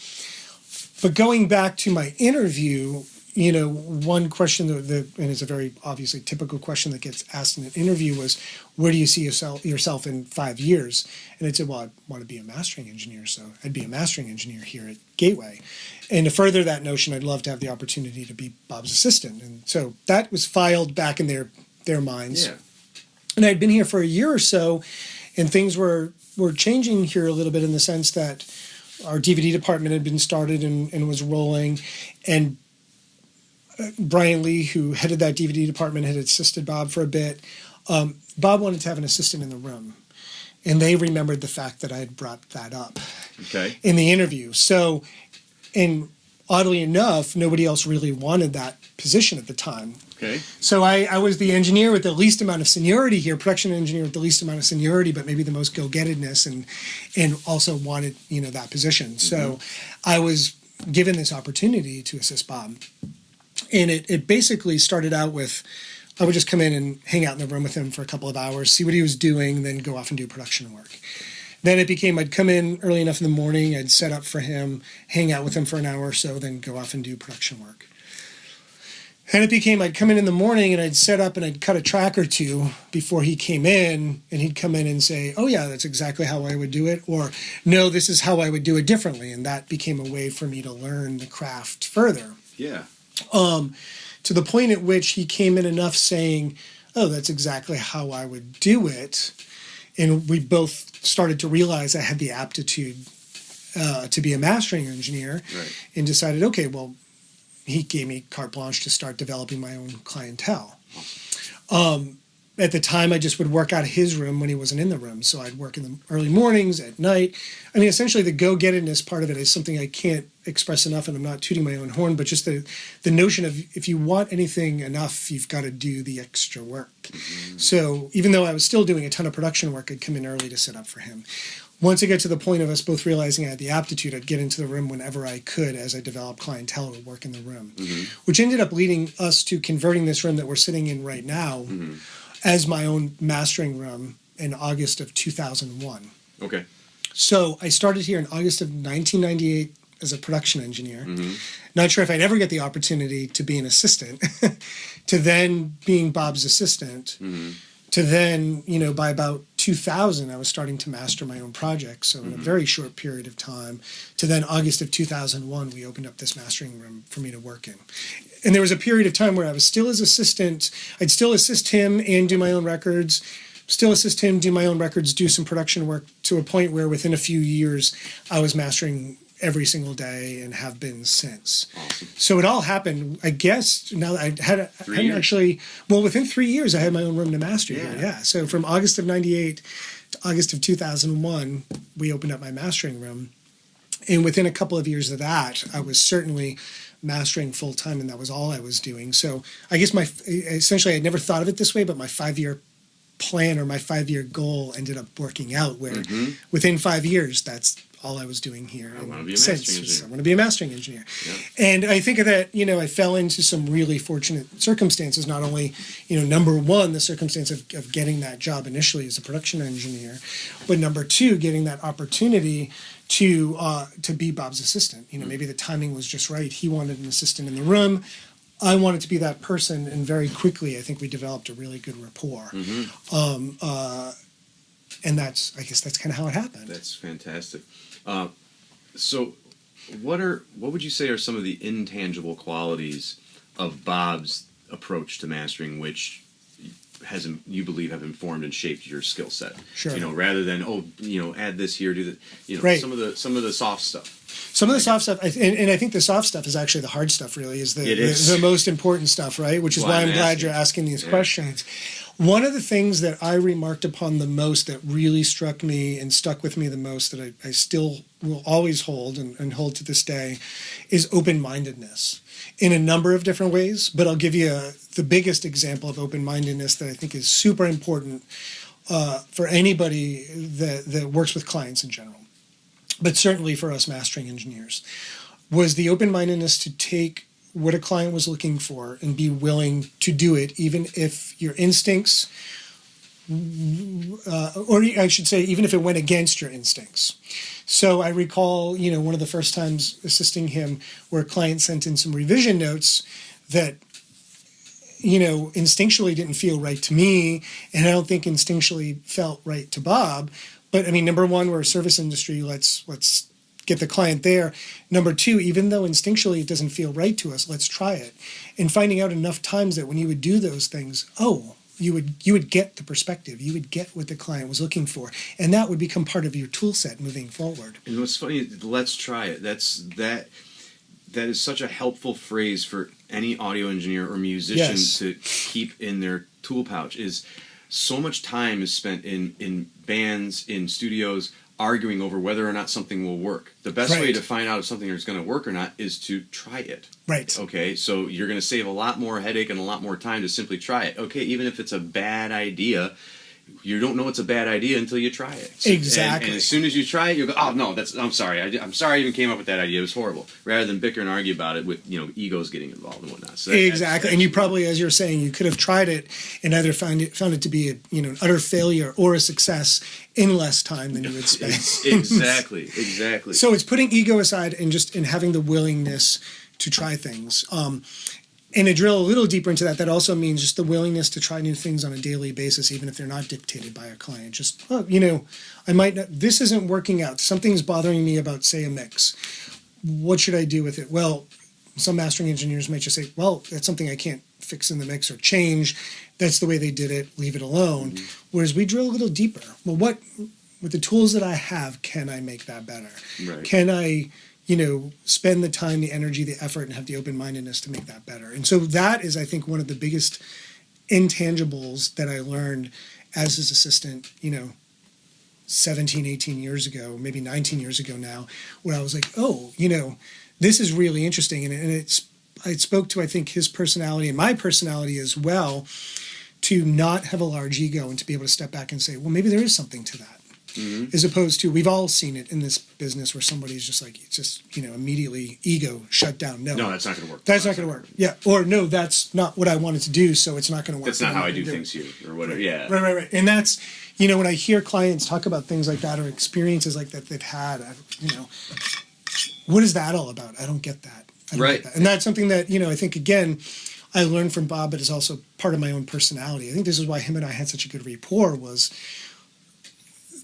But going back to my interview, one question and it's a very obviously typical question that gets asked in an interview was, where do you see yourself in 5 years? And I said, well, I want to be a mastering engineer, so I'd be a mastering engineer here at Gateway. And to further that notion, I'd love to have the opportunity to be Bob's assistant. And so that was filed back in their minds. Yeah. And I'd been here for a year or so, and things were changing here a little bit in the sense that our DVD department had been started and was rolling, and Brian Lee, who headed that DVD department, had assisted Bob for a bit. Bob wanted to have an assistant in the room, and they remembered the fact that I had brought that up in the interview. So, and oddly enough, nobody else really wanted that position at the time. Okay. So I was the engineer with the least amount of seniority here, production engineer with the least amount of seniority, but maybe the most go-gettedness, and also wanted that position. Mm-hmm. So I was given this opportunity to assist Bob. And it basically started out with, I would just come in and hang out in the room with him for a couple of hours, see what he was doing, then go off and do production work. Then it became, I'd come in early enough in the morning, I'd set up for him, hang out with him for an hour or so, then go off and do production work. And it became, I'd come in the morning and I'd set up and I'd cut a track or two before he came in, and he'd come in and say, oh yeah, that's exactly how I would do it, or no, this is how I would do it differently. And that became a way for me to learn the craft further. Yeah. To the point at which he came in enough saying, oh, that's exactly how I would do it. And we both started to realize I had the aptitude to be a mastering engineer, right. And decided, okay, well, he gave me carte blanche to start developing my own clientele. At the time, I just would work out of his room when he wasn't in the room. So I'd work in the early mornings, at night. I mean, essentially the go-gettedness part of it is something I can't express enough, and I'm not tooting my own horn, but just the notion of, if you want anything enough, you've got to do the extra work. Mm-hmm. So even though I was still doing a ton of production work, I'd come in early to set up for him. Once it got to the point of us both realizing I had the aptitude, I'd get into the room whenever I could as I developed clientele to work in the room, mm-hmm. which ended up leading us to converting this room that we're sitting in right now mm-hmm. as my own mastering room in August of 2001. Okay. So I started here in August of 1998 as a production engineer. Mm-hmm. Not sure if I'd ever get the opportunity to be an assistant, to then being Bob's assistant, mm-hmm. to then, by about 2000, I was starting to master my own projects. So in a very short period of time, to then August of 2001, we opened up this mastering room for me to work in. And there was a period of time where I was still his assistant. I'd still assist him and do my own records, still assist him, do my own records, do some production work, to a point where within a few years, I was mastering every single day and have been since. Awesome. So it all happened, I guess, now that I hadn't actually, within 3 years, I had my own room to master here. Yeah. So from August of 98 to August of 2001, we opened up my mastering room. And within a couple of years of that, I was certainly mastering full time, and that was all I was doing. So I guess essentially I'd never thought of it this way, but my 5-year plan or my 5-year goal ended up working out, where within 5 years, that's all I was doing here. I want to be a mastering engineer. I want to be a mastering engineer. Yep. And I think that, I fell into some really fortunate circumstances. Not only, number one, the circumstance of getting that job initially as a production engineer, but number two, getting that opportunity to be Bob's assistant. Maybe the timing was just right. He wanted an assistant in the room. I wanted to be that person, and very quickly, I think we developed a really good rapport. Mm-hmm. And I guess that's kind of how it happened. That's fantastic. So, what would you say are some of the intangible qualities of Bob's approach to mastering, which you believe have informed and shaped your skill set? Sure. Rather than add this here, do that. Right. Some of the soft stuff. Some of the soft stuff, and I think the soft stuff is actually the hard stuff. Really, is the most important stuff, right? Which is why I'm glad you're asking these questions. One of the things that I remarked upon the most that really struck me and stuck with me the most that I still will always hold and hold to this day is open-mindedness in a number of different ways. But I'll give you the biggest example of open-mindedness that I think is super important for anybody that works with clients in general, but certainly for us mastering engineers, was the open-mindedness to take what a client was looking for and be willing to do it, even if your instincts, or I should say, even if it went against your instincts. So I recall, one of the first times assisting him where a client sent in some revision notes that, instinctually didn't feel right to me, and I don't think instinctually felt right to Bob. But I mean, number one, we're a service industry. Let's get the client there. Number two, even though instinctually it doesn't feel right to us, let's try it. And finding out enough times that when you would do those things, you would get the perspective, you would get what the client was looking for, and that would become part of your tool set moving forward. And what's funny, let's try it. That is such a helpful phrase for any audio engineer or musician to keep in their tool pouch. Is so much time is spent in bands, in studios, arguing over whether or not something will work. The best way to find out if something is going to work or not is to try it. Right. Okay, so you're going to save a lot more headache and a lot more time to simply try it. Okay, even if it's a bad idea, you don't know it's a bad idea until you try it. So, exactly. And as soon as you try it, you go, oh no, I'm sorry. I'm sorry I even came up with that idea. It was horrible. Rather than bicker and argue about it with egos getting involved and whatnot. So exactly. And you probably, as you're saying, you could have tried it and either found it to be an utter failure or a success in less time than you would spend. Exactly. So it's putting ego aside and having the willingness to try things. And to drill a little deeper into that also means just the willingness to try new things on a daily basis, even if they're not dictated by a client. Just, I might not, this isn't working out. Something's bothering me about, say, a mix. What should I do with it? Well, some mastering engineers might just say, well, that's something I can't fix in the mix or change. That's the way they did it. Leave it alone. Mm-hmm. Whereas we drill a little deeper. Well, with the tools that I have, can I make that better? Right. Can I spend the time, the energy, the effort, and have the open-mindedness to make that better. And so that is, I think, one of the biggest intangibles that I learned as his assistant, 17, 18 years ago, maybe 19 years ago now, where I was like, this is really interesting. And it spoke to, I think, his personality and my personality as well, to not have a large ego and to be able to step back and say, well, maybe there is something to that. Mm-hmm. As opposed to, we've all seen it in this business where somebody's just like, it's just, immediately ego shut down. No, that's not going to work. That's not going to work. Yeah. Or no, that's not what I wanted to do, so it's not going to work. That's not how I do things here, or whatever. Right. Yeah. Right. And that's, when I hear clients talk about things like that or experiences like that they've had, what is that all about? I don't get that. Right. And that's something that, I think, again, I learned from Bob, but is also part of my own personality. I think this is why him and I had such a good rapport, was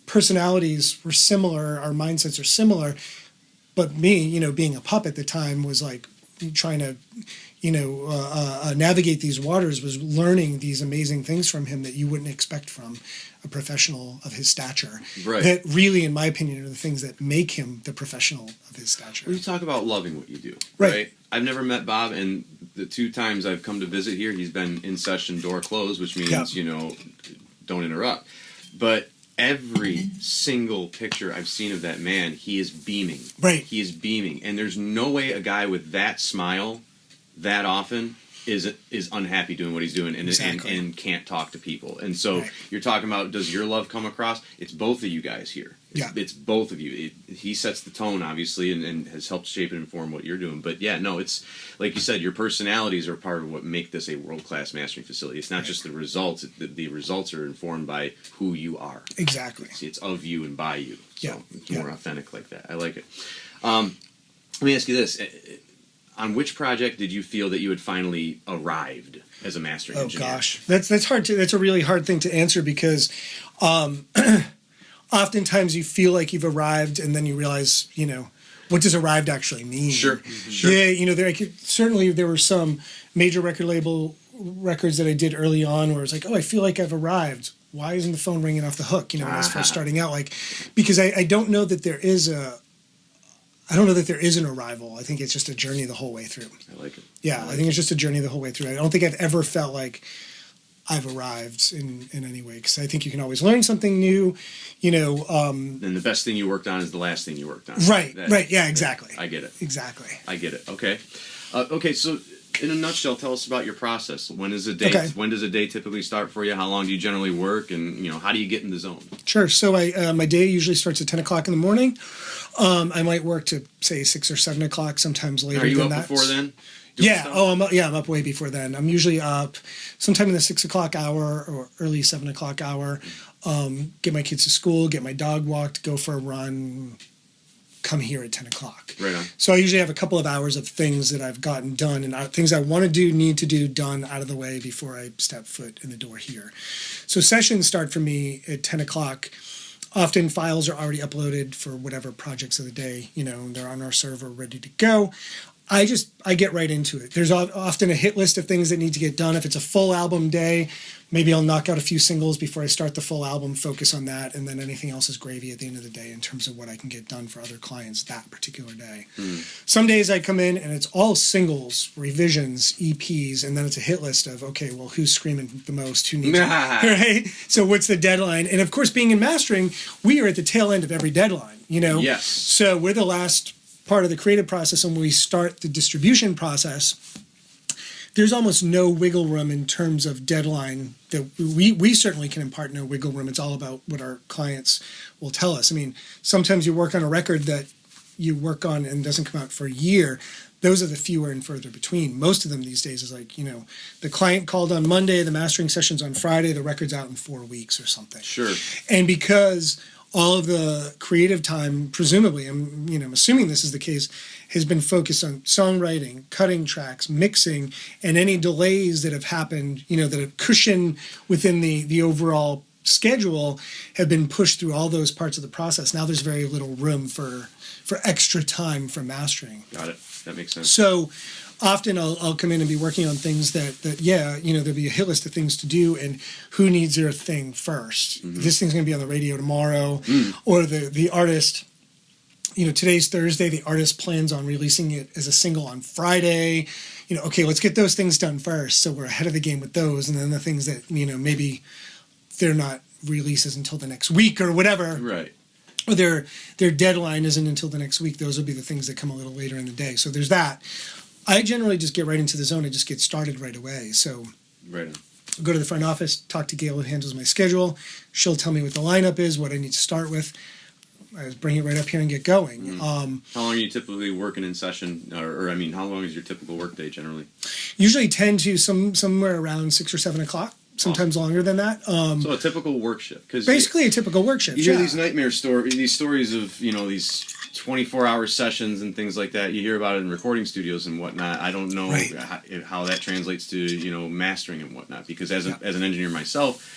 personalities were similar, our mindsets are similar, but me, being a pup at the time, was like trying to, navigate these waters, was learning these amazing things from him that you wouldn't expect from a professional of his stature. Right. That really, in my opinion, are the things that make him the professional of his stature. Well, you talk about loving what you do, right? I've never met Bob, and the two times I've come to visit here, he's been in session, door closed, which means, don't interrupt. But every single picture I've seen of that man, he is beaming. Right. He is beaming. And there's no way a guy with that smile that often is unhappy doing what he's doing and can't talk to people. And so you're talking about, does your love come across? It's both of you guys here. It's both of you. He sets the tone, obviously, and has helped shape and inform what you're doing. But it's like you said, your personalities are part of what make this a world-class mastering facility. It's not just the results. The results are informed by who you are. Exactly. It's of you and by you. So it's more authentic like that. I like it. Let me ask you this. On which project did you feel that you had finally arrived as a mastering engineer? Oh gosh, that's hard to. That's a really hard thing to answer because oftentimes you feel like you've arrived, and then you realize, what does arrived actually mean? Sure. Yeah, certainly there were some major record label records that I did early on where it's like, oh, I feel like I've arrived. Why isn't the phone ringing off the hook? When I was first starting out, because I don't know that there is an arrival. I think it's just a journey the whole way through. I like it. Yeah, I think it's just a journey the whole way through. I don't think I've ever felt like I've arrived in any way, because I think you can always learn something new, And the best thing you worked on is the last thing you worked on. Right. Yeah, exactly. I get it. Exactly. I get it. Okay. So in a nutshell, tell us about your process. When does a day typically start for you? How long do you generally work? And, how do you get in the zone? Sure. So my day usually starts at 10 o'clock in the morning. I might work to, say, 6 or 7 o'clock, sometimes later than that. Are you up before then? Yeah. I'm up way before then. I'm usually up sometime in the 6 o'clock hour or early 7 o'clock hour. Get my kids to school, get my dog walked, go for a run, come here at 10 o'clock. Right on. So I usually have a couple of hours of things that I've gotten done and things I want to do, need to do, done out of the way before I step foot in the door here. So sessions start for me at 10 o'clock. Often files are already uploaded for whatever projects of the day, they're on our server ready to go. I get right into it. There's often a hit list of things that need to get done. If it's a full album day, maybe I'll knock out a few singles before I start the full album, focus on that, and then anything else is gravy at the end of the day in terms of what I can get done for other clients that particular day. Some days I come in and it's all singles, revisions, EPs, and then it's a hit list of, okay, well, who's screaming the most? Who needs it? Right? So what's the deadline? And of course, being in mastering, we are at the tail end of every deadline, Yes. So we're the last part of the creative process, and when we start the distribution process, there's almost no wiggle room in terms of deadline. That we certainly can impart no wiggle room. It's all about what our clients will tell us. I mean, sometimes you work on a record that you work on and doesn't come out for a year. Those are the fewer and further between. Most of them these days is like, the client called on Monday, the mastering session's on Friday, the record's out in 4 weeks or something. Sure. And because all of the creative time, presumably, I'm assuming this is the case, has been focused on songwriting, cutting tracks, mixing, and any delays that have happened, that have cushioned within the overall schedule have been pushed through all those parts of the process. Now there's very little room for extra time for mastering. Got it. That makes sense. So often I'll come in and be working on things that there'll be a hit list of things to do, and who needs their thing first. This thing's going to be on the radio tomorrow, or the artist, today's Thursday, the artist plans on releasing it as a single on Friday. Okay, let's get those things done first, so we're ahead of the game with those, and then the things that, maybe they're not releases until the next week or whatever. Right. Or their deadline isn't until the next week. Those will be the things that come a little later in the day. So there's that. I generally just get right into the zone and just get started right away. So right on. Go to the front office, talk to Gail who handles my schedule. She'll tell me what the lineup is, what I need to start with. I just bring it right up here and get going. How long are you typically working in session? Or how long is your typical work day generally? Usually 10 to somewhere around 6 or 7 o'clock. Sometimes longer than that. So a typical work shift. Basically a typical work shift. You hear these nightmare stories, these stories of, these 24-hour sessions and things like that. You hear about it in recording studios and whatnot. I don't know how that translates to, mastering and whatnot. Because as an engineer myself,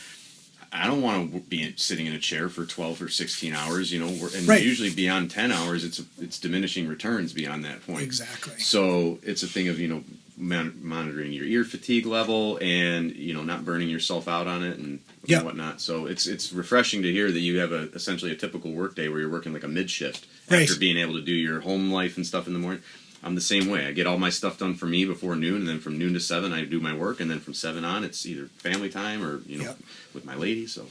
I don't want to be sitting in a chair for 12 or 16 hours, usually beyond 10 hours, it's diminishing returns beyond that point. Exactly. So it's a thing of, monitoring your ear fatigue level and, not burning yourself out on it and whatnot. So it's refreshing to hear that you have essentially a typical work day where you're working like a mid shift after being able to do your home life and stuff in the morning. I'm the same way. I get all my stuff done for me before noon, and then from noon to 7 I do my work, and then from 7 on it's either family time or with my lady. So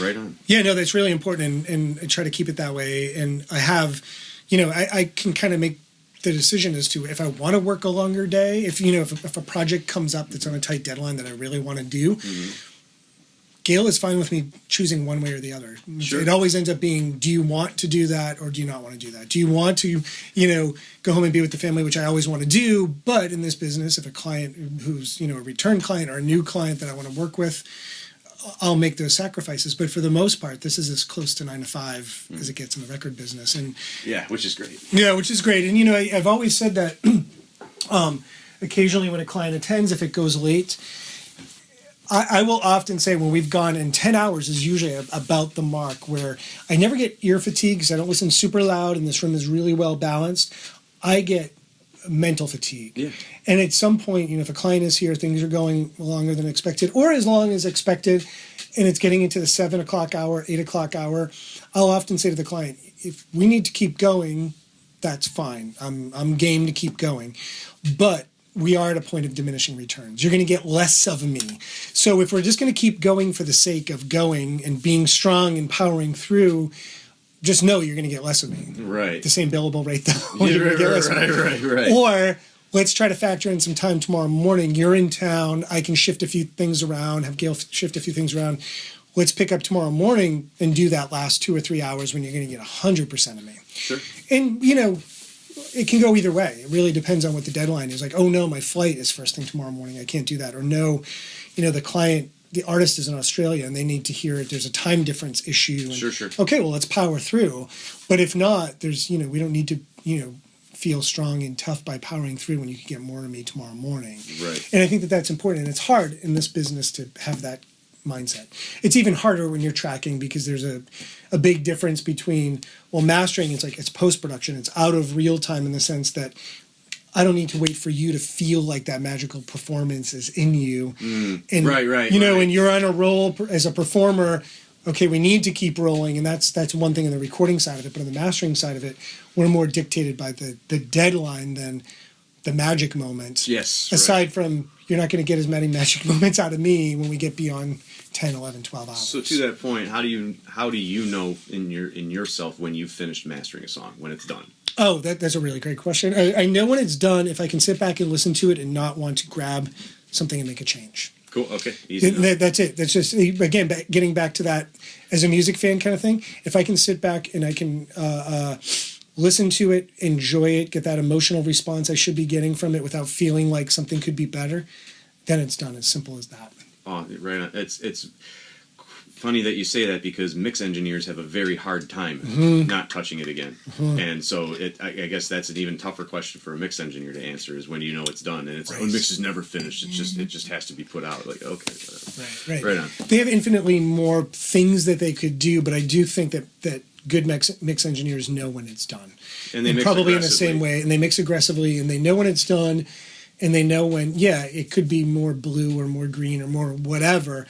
right on. Yeah, no, that's really important, and I try to keep it that way. And I have, I can kind of make the decision as to if I want to work a longer day, if a project comes up that's on a tight deadline that I really want to do. Gail is fine with me choosing one way or the other. Sure. It always ends up being, do you want to do that or do you not want to do that? Do you want to, go home and be with the family, which I always want to do, but in this business, if a client who's, a return client or a new client that I want to work with, I'll make those sacrifices. But for the most part, this is as close to 9 to 5 as it gets in the record business. And which is great. Yeah, which is great. And, I've always said that occasionally when a client attends, if it goes late, I will often say when we've gone, and 10 hours is usually about the mark where I never get ear fatigue because I don't listen super loud and this room is really well balanced. I get mental fatigue. Yeah. And at some point, if a client is here, things are going longer than expected or as long as expected, and it's getting into the 7 o'clock hour, 8 o'clock hour, I'll often say to the client, if we need to keep going, that's fine. I'm game to keep going. But we are at a point of diminishing returns. You're going to get less of me. So if we're just going to keep going for the sake of going and being strong and powering through, just know you're going to get less of me. Right. The same billable rate, though. Yeah, right. Or let's try to factor in some time tomorrow morning. You're in town. I can shift a few things around, have Gail shift a few things around. Let's pick up tomorrow morning and do that last 2 or 3 hours when you're going to get 100% of me. Sure. And, it can go either way. It really depends on what the deadline is. Like, oh no, my flight is first thing tomorrow morning. I can't do that. Or no, the artist is in Australia and they need to hear it. There's a time difference issue. And, sure. Okay, well, let's power through. But if not, there's, we don't need to, feel strong and tough by powering through when you can get more of me tomorrow morning. Right. And I think that that's important. And it's hard in this business to have that mindset. It's even harder when you're tracking because there's a big difference between, mastering, it's post-production. It's out of real time in the sense that I don't need to wait for you to feel like that magical performance is in you. And, right. And you're on a roll as a performer. Okay, we need to keep rolling, and that's one thing in the recording side of it. But on the mastering side of it, we're more dictated by the deadline than the magic moments. Yes. Aside from, you're not going to get as many magic moments out of me when we get beyond 10, 11, 12 hours. So to that point, how do you know in yourself when you've finished mastering a song, when it's done? Oh, that's a really great question. I know when it's done if I can sit back and listen to it and not want to grab something and make a change. Cool. Okay. Easy. That's it. That's just, again, getting back to that as a music fan kind of thing. If I can sit back and I can listen to it, enjoy it, get that emotional response I should be getting from it without feeling like something could be better, then it's done. As simple as that. Oh, right on. It's funny that you say that because mix engineers have a very hard time not touching it again. And so I guess that's an even tougher question for a mix engineer to answer is when you know it's done and it's mix is never finished. It just has to be put out. Like, okay. Right on. They have infinitely more things that they could do, but I do think that good mix engineers know when it's done. And they mix probably in the same way. And they mix aggressively and they know when it's done and they know when, it could be more blue or more green or more whatever,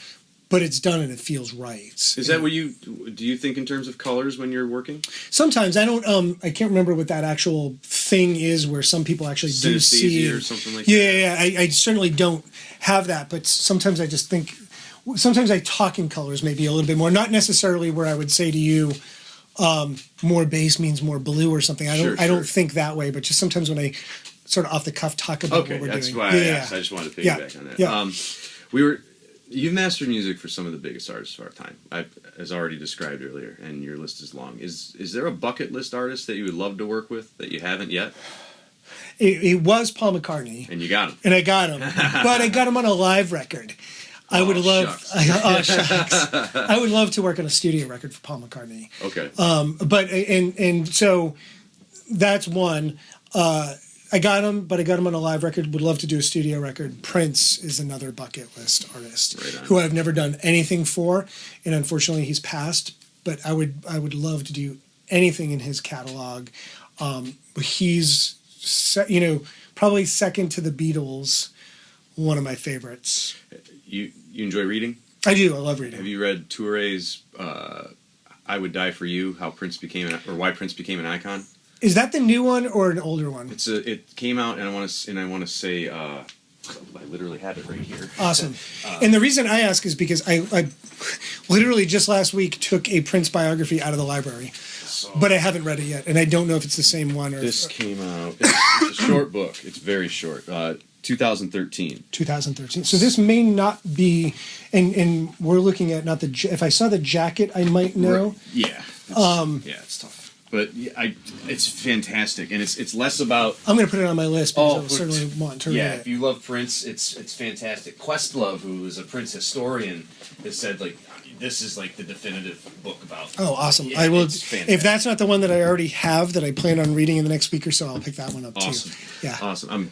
but it's done and it feels right. Is that what do you think in terms of colors when you're working? Sometimes I don't. I can't remember what that actual thing is where some people actually do see or something like that. Yeah. I certainly don't have that, but sometimes I just think. Sometimes I talk in colors maybe a little bit more. Not necessarily where I would say to you, more bass means more blue or something. I don't think that way, but just sometimes when I sort of off the cuff talk about what we're doing. That's why I asked. I just wanted to piggyback on that. Yeah. You've mastered music for some of the biggest artists of our time, as already described earlier, and your list is long. Is there a bucket list artist that you would love to work with that you haven't yet? It was Paul McCartney. And you got him. And I got him. But I got him on a live record. I would love... Shucks. I would love to work on a studio record for Paul McCartney. Okay. But and so that's one. I got him, but I got him on a live record. Would love to do a studio record. Prince is another bucket list artist who I've never done anything for, and unfortunately he's passed. But I would love to do anything in his catalog. He's probably second to the Beatles. One of my favorites. You enjoy reading? I do. I love reading. Have you read Touré's "I Would Die for You"? How Prince became why Prince became an icon? Is that the new one or an older one? It came out, and I want to say I literally have it right here. Awesome. And the reason I ask is because I literally just last week took a Prince biography out of the library, but I haven't read it yet, and I don't know if it's the same one. This came out. It's a short book. It's very short. 2013. 2013. So this may not be, and we're looking at not the. If I saw the jacket, I might know. Right. Yeah. It's tough. But it's fantastic, and it's less about. I'm going to put it on my list because I certainly want to read it. Yeah, if you love Prince, it's fantastic. Questlove, who is a Prince historian, has said this is like the definitive book about. Oh, awesome! Yeah, I will. it's fantastic. If that's not the one that I already have that I plan on reading in the next week or so, I'll pick that one up Awesome. too. Yeah. Awesome.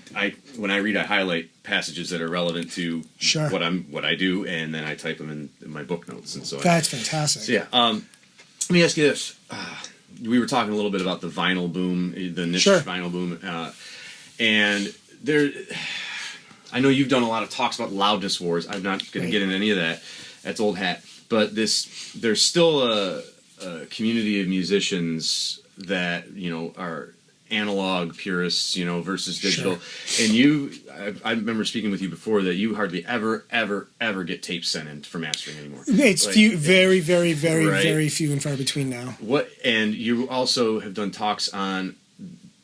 When I read, I highlight passages that are relevant to Sure. what I do, and then I type them in my book notes, and so. That's fantastic. So yeah. Let me ask you this. We were talking a little bit about the vinyl boom, the niche Sure. vinyl boom, and there. I know you've done a lot of talks about loudness wars. I'm not going to get into any of that. That's old hat. But there's still a community of musicians that are analog purists, versus digital. Sure. And I remember speaking with you before that you hardly ever get tapes sent in for mastering anymore. It's very, very, very, right? very few and far between now. And you also have done talks on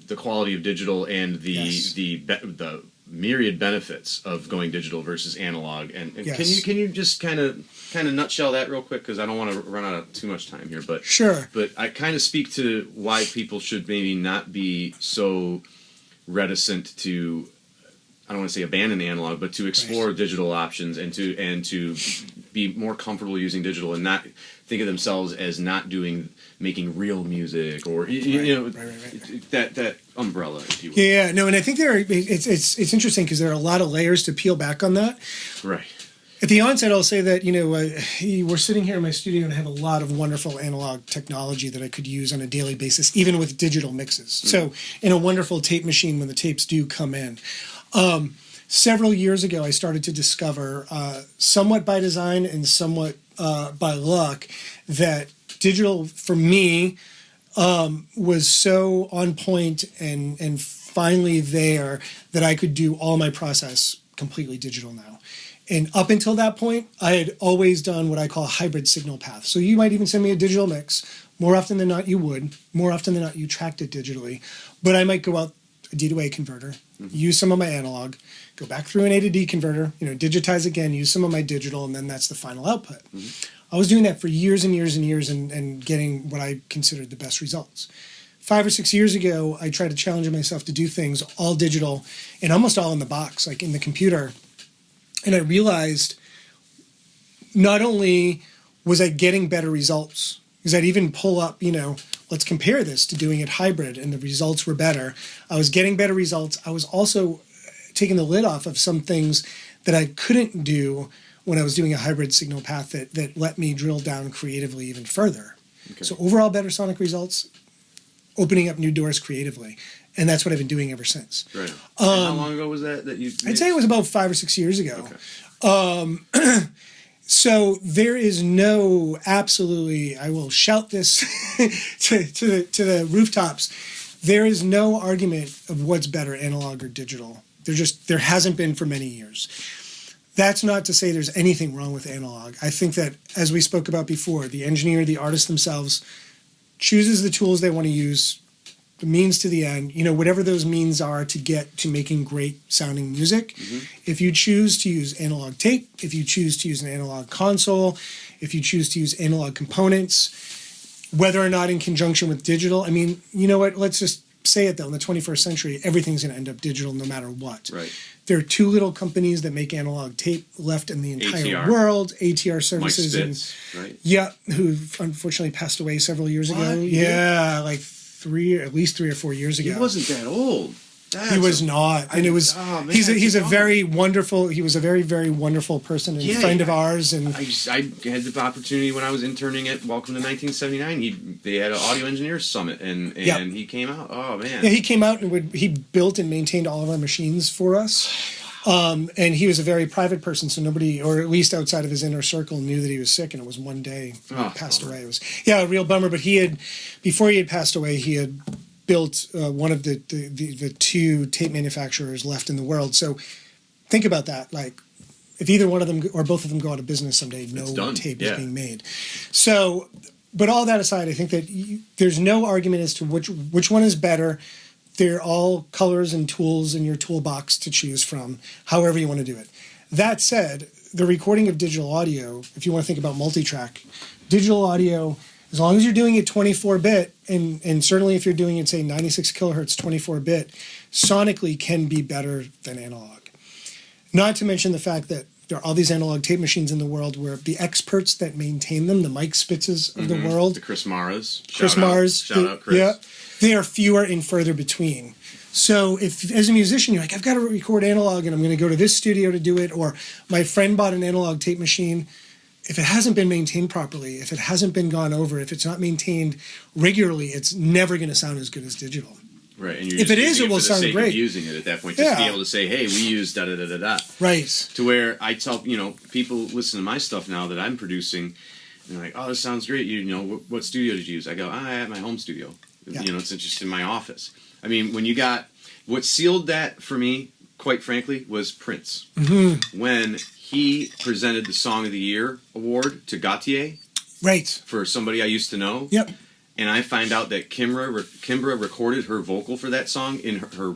the quality of digital and the myriad benefits of going digital versus analog. And Yes. can you just kind of nutshell that real quick, because I don't want to run out of too much time here. But Sure. But I kind of speak to why people should maybe not be so reticent to, I don't want to say abandon analog, but to explore digital options and to be more comfortable using digital and not think of themselves as not making real music or that umbrella, if you will. Yeah, no, and I think it's interesting because there are a lot of layers to peel back on that. Right. At the onset, I'll say that, we're sitting here in my studio and I have a lot of wonderful analog technology that I could use on a daily basis, even with digital mixes. So in a wonderful tape machine when the tapes do come in. Several years ago, I started to discover, somewhat by design and somewhat by luck, that digital, for me, was so on point and finally there that I could do all my process completely digital now. And up until that point, I had always done what I call a hybrid signal path. So you might even send me a digital mix. More often than not, you would. More often than not, you tracked it digitally. But I might go out a D to A converter, use some of my analog, go back through an A to D converter, digitize again, use some of my digital, and then that's the final output. I was doing that for years and years and years and getting what I considered the best results. 5 or 6 years ago, I tried to challenge myself to do things all digital and almost all in the box, like in the computer. And I realized not only was I getting better results, because I'd even pull up, let's compare this to doing it hybrid, and the results were better. I was getting better results. I was also taking the lid off of some things that I couldn't do when I was doing a hybrid signal path that let me drill down creatively even further. Okay. So overall better sonic results, opening up new doors creatively. And that's what I've been doing ever since. Right. How long ago was that you made? I'd say it was about 5 or 6 years ago. Okay. So there is absolutely, I will shout this to the rooftops. There is no argument of what's better, analog or digital. There hasn't been for many years. That's not to say there's anything wrong with analog. I think that, as we spoke about before, the engineer, the artist themselves chooses the tools they want to use, the means to the end, whatever those means are to get to making great sounding music. If you choose to use analog tape, if you choose to use an analog console, if you choose to use analog components, whether or not in conjunction with digital, you know what, let's just say it though, in the 21st century, everything's going to end up digital no matter what. Right. There are 2 little companies that make analog tape left in the entire ATR. world, ATR Services. Mike Spitz, right? Yeah, who unfortunately passed away several years ago. What? Yeah, like at least 3 or 4 years ago. He wasn't that old. He was not, and it was. Oh, man, he's a very wonderful. He was a very, very wonderful person and friend of ours. And I had the opportunity when I was interning at Welcome to 1979. They had an audio engineers summit, and he came out. Oh man! Yeah, he came out and he built and maintained all of our machines for us. And he was a very private person, so nobody, or at least outside of his inner circle, knew that he was sick. And it was one day he passed away. It was a real bummer. But before he had passed away, he had built one of the 2 tape manufacturers left in the world. So think about that. Like, if either one of them or both of them go out of business someday, no tape is being made. So, but all that aside, I think that there's no argument as to which one is better. They're all colors and tools in your toolbox to choose from, however you want to do it. That said, the recording of digital audio, if you want to think about multi-track, digital audio, as long as you're doing it 24-bit, and certainly if you're doing it, say, 96 kilohertz 24-bit, sonically can be better than analog. Not to mention the fact that there are all these analog tape machines in the world where the experts that maintain them, the Mike Spitzes of the world, the Chris Maras, Shout out Chris. Yeah, they are fewer and further between. So if, as a musician, you're like, I've got to record analog and I'm going to go to this studio to do it, or my friend bought an analog tape machine, if it hasn't been maintained properly, if it hasn't been gone over, if it's not maintained regularly, it's never going to sound as good as digital. Right, and you're if just it is, it will sound great. Using it at that point, just be able to say, "Hey, we use da da da da da." Right. To where I tell people listen to my stuff now that I'm producing, and they're like, "Oh, this sounds great." What studio did you use? I go, "I at my home studio." Yeah. It's just in my office. I mean, when you got what sealed that for me, quite frankly, was Prince. Mm-hmm. When he presented the Song of the Year award to Gautier, right, for somebody I used to know. Yep. And I find out that Kimbra recorded her vocal for that song in her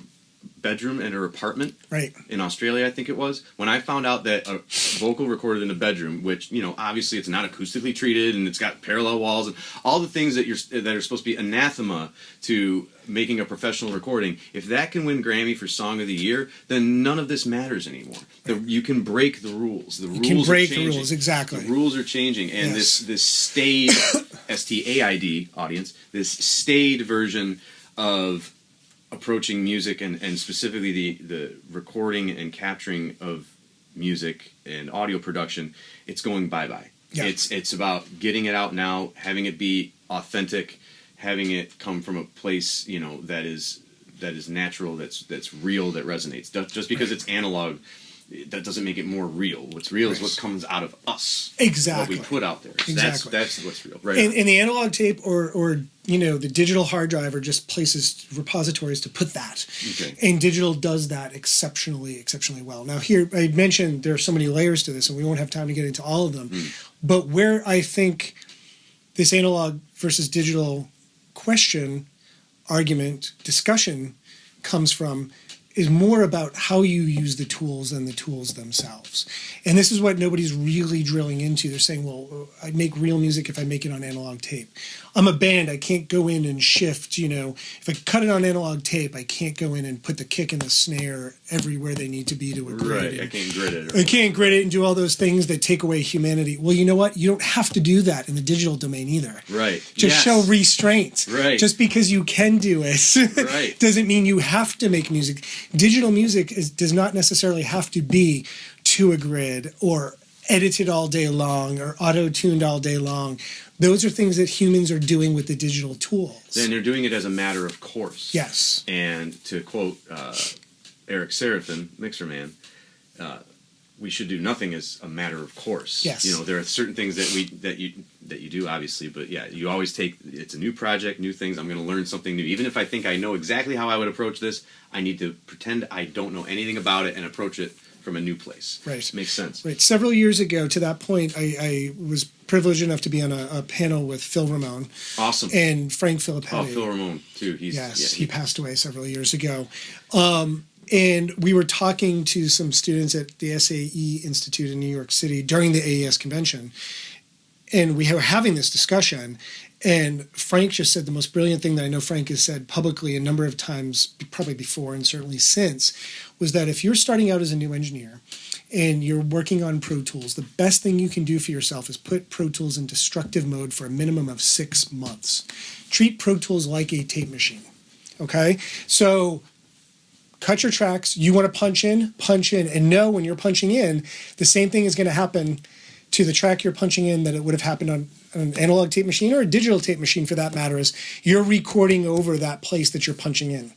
bedroom in her apartment, right, in Australia, I think it was. When I found out that a vocal recorded in a bedroom, which obviously it's not acoustically treated and it's got parallel walls and all the things that are supposed to be anathema to making a professional recording, if that can win Grammy for Song of the Year, then none of this matters anymore. You can break the rules. The rules are changing. The rules, exactly. The rules are changing, and this staid STAID audience, this staid version of approaching music and specifically the recording and capturing of music and audio production, it's going bye-bye. Yeah. It's about getting it out now, having it be authentic, having it come from a place that is natural, that's real, that resonates. Just because it's analog, that doesn't make it more real. What's real is what comes out of us. Exactly. What we put out there. Exactly. That's what's real. Right. And the analog tape or the digital hard drive are just places, repositories to put that. Okay. And digital does that exceptionally well. Now here, I mentioned there are so many layers to this and we won't have time to get into all of them. But where I think this analog versus digital argument, discussion comes from is more about how you use the tools than the tools themselves. And this is what nobody's really drilling into. They're saying, well, I make real music if I make it on analog tape. I'm a band. I can't go in and shift, if I cut it on analog tape, I can't go in and put the kick and the snare everywhere they need to be to a grid. Right, I can't grid it. I can't grid it and do all those things that take away humanity. Well, you know what? You don't have to do that in the digital domain either. Right. Just show restraint. Right. Just because you can do it doesn't mean you have to make music. Digital music does not necessarily have to be to a grid or edited all day long or auto-tuned all day long. Those are things that humans are doing with the digital tools. And they're doing it as a matter of course. Yes. And to quote Eric Seraphin, Mixer Man, we should do nothing as a matter of course. Yes. There are certain things that you do, obviously, but yeah, you always it's a new project, new things. I'm going to learn something new. Even if I think I know exactly how I would approach this, I need to pretend I don't know anything about it and approach it from a new place. Right. Makes sense. Right. Several years ago, to that point, I was privileged enough to be on a panel with Phil Ramone. Awesome. And Frank Filippetti. Oh, Phil Ramone, too. He passed away several years ago. And we were talking to some students at the SAE Institute in New York City during the AES convention. And we were having this discussion. And Frank just said the most brilliant thing that I know Frank has said publicly a number of times, probably before and certainly since, was that if you're starting out as a new engineer and you're working on Pro Tools, the best thing you can do for yourself is put Pro Tools in destructive mode for a minimum of 6 months. Treat Pro Tools like a tape machine. Okay? So cut your tracks. You want to punch in, and know when you're punching in, the same thing is going to happen to the track you're punching in that it would have happened on an analog tape machine or a digital tape machine for that matter, is you're recording over that place that you're punching in.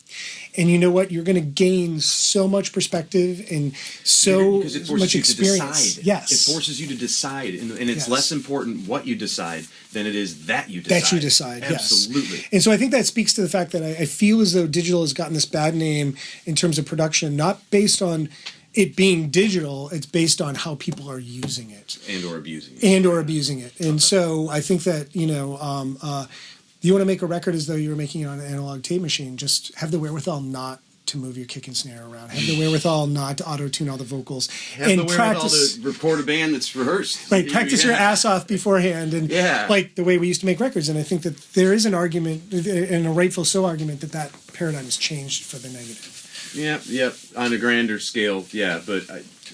And you know what? You're going to gain so much perspective and so much experience. Yes. It forces you to decide. And it's less important what you decide than it is that you decide. That you decide, Absolutely. Yes. And so I think that speaks to the fact that I feel as though digital has gotten this bad name in terms of production, not based on it being digital, it's based on how people are using it. And or abusing it. And so I think that, you want to make a record as though you were making it on an analog tape machine, just have the wherewithal not to move your kick and snare around. Have the wherewithal not to auto-tune all the vocals. Have the wherewithal to record a band that's rehearsed. Right, practice your ass off beforehand. And like the way we used to make records. And I think that there is an argument, and a rightful so argument, that paradigm has changed for the negative. Yeah. On a grander scale, yeah, but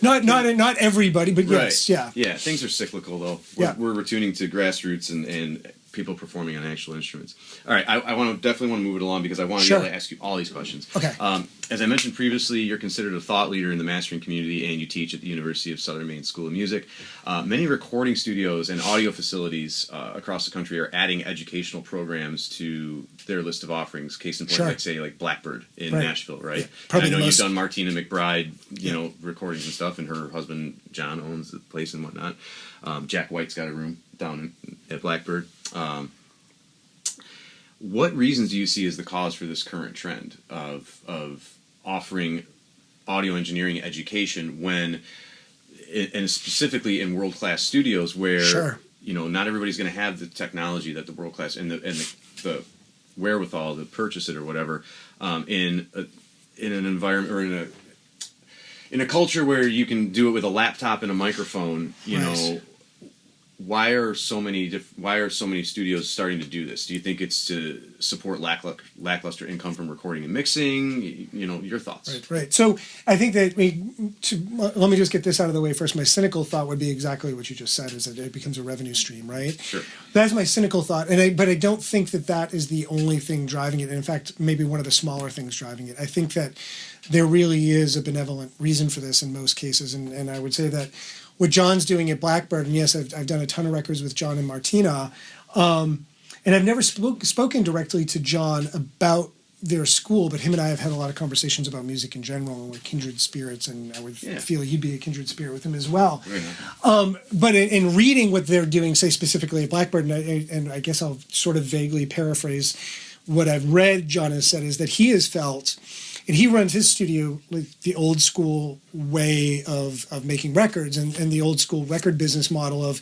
not everybody, but yes, right. Yeah. Things are cyclical though. We're returning to grassroots and people performing on actual instruments. All right, I definitely want to move it along because I want to be able to ask you all these questions. Okay. As I mentioned previously, you're considered a thought leader in the mastering community, and you teach at the University of Southern Maine School of Music. Many recording studios and audio facilities across the country are adding educational programs to their list of offerings. Case in point, like Blackbird in Nashville, right? Yeah, probably and I know you've done Martina McBride, recordings and stuff, and her husband John owns the place and whatnot. Jack White's got a room down at Blackbird. What reasons do you see as the cause for this current trend of offering audio engineering education when, and specifically in world-class studios where not everybody's going to have the technology that the world-class and the wherewithal to purchase it or whatever in an environment or in a culture where you can do it with a laptop and a microphone, know. Why are so many studios starting to do this? Do you think it's to support lackluster income from recording and mixing? Your thoughts. Right. So I think that let me just get this out of the way first. My cynical thought would be exactly what you just said: is that it becomes a revenue stream, right? Sure. That's my cynical thought, but I don't think that is the only thing driving it. And in fact, maybe one of the smaller things driving it. I think that there really is a benevolent reason for this in most cases, and I would say that what John's doing at Blackbird, and yes, I've done a ton of records with John and Martina, and I've never spoken directly to John about their school, but him and I have had a lot of conversations about music in general, and we're kindred spirits, and I would feel you'd be a kindred spirit with him as well. But in reading what they're doing, say specifically at Blackbird, and I guess I'll sort of vaguely paraphrase what I've read John has said, is that he has felt, and he runs his studio like the old school way of making records and the old school record business model of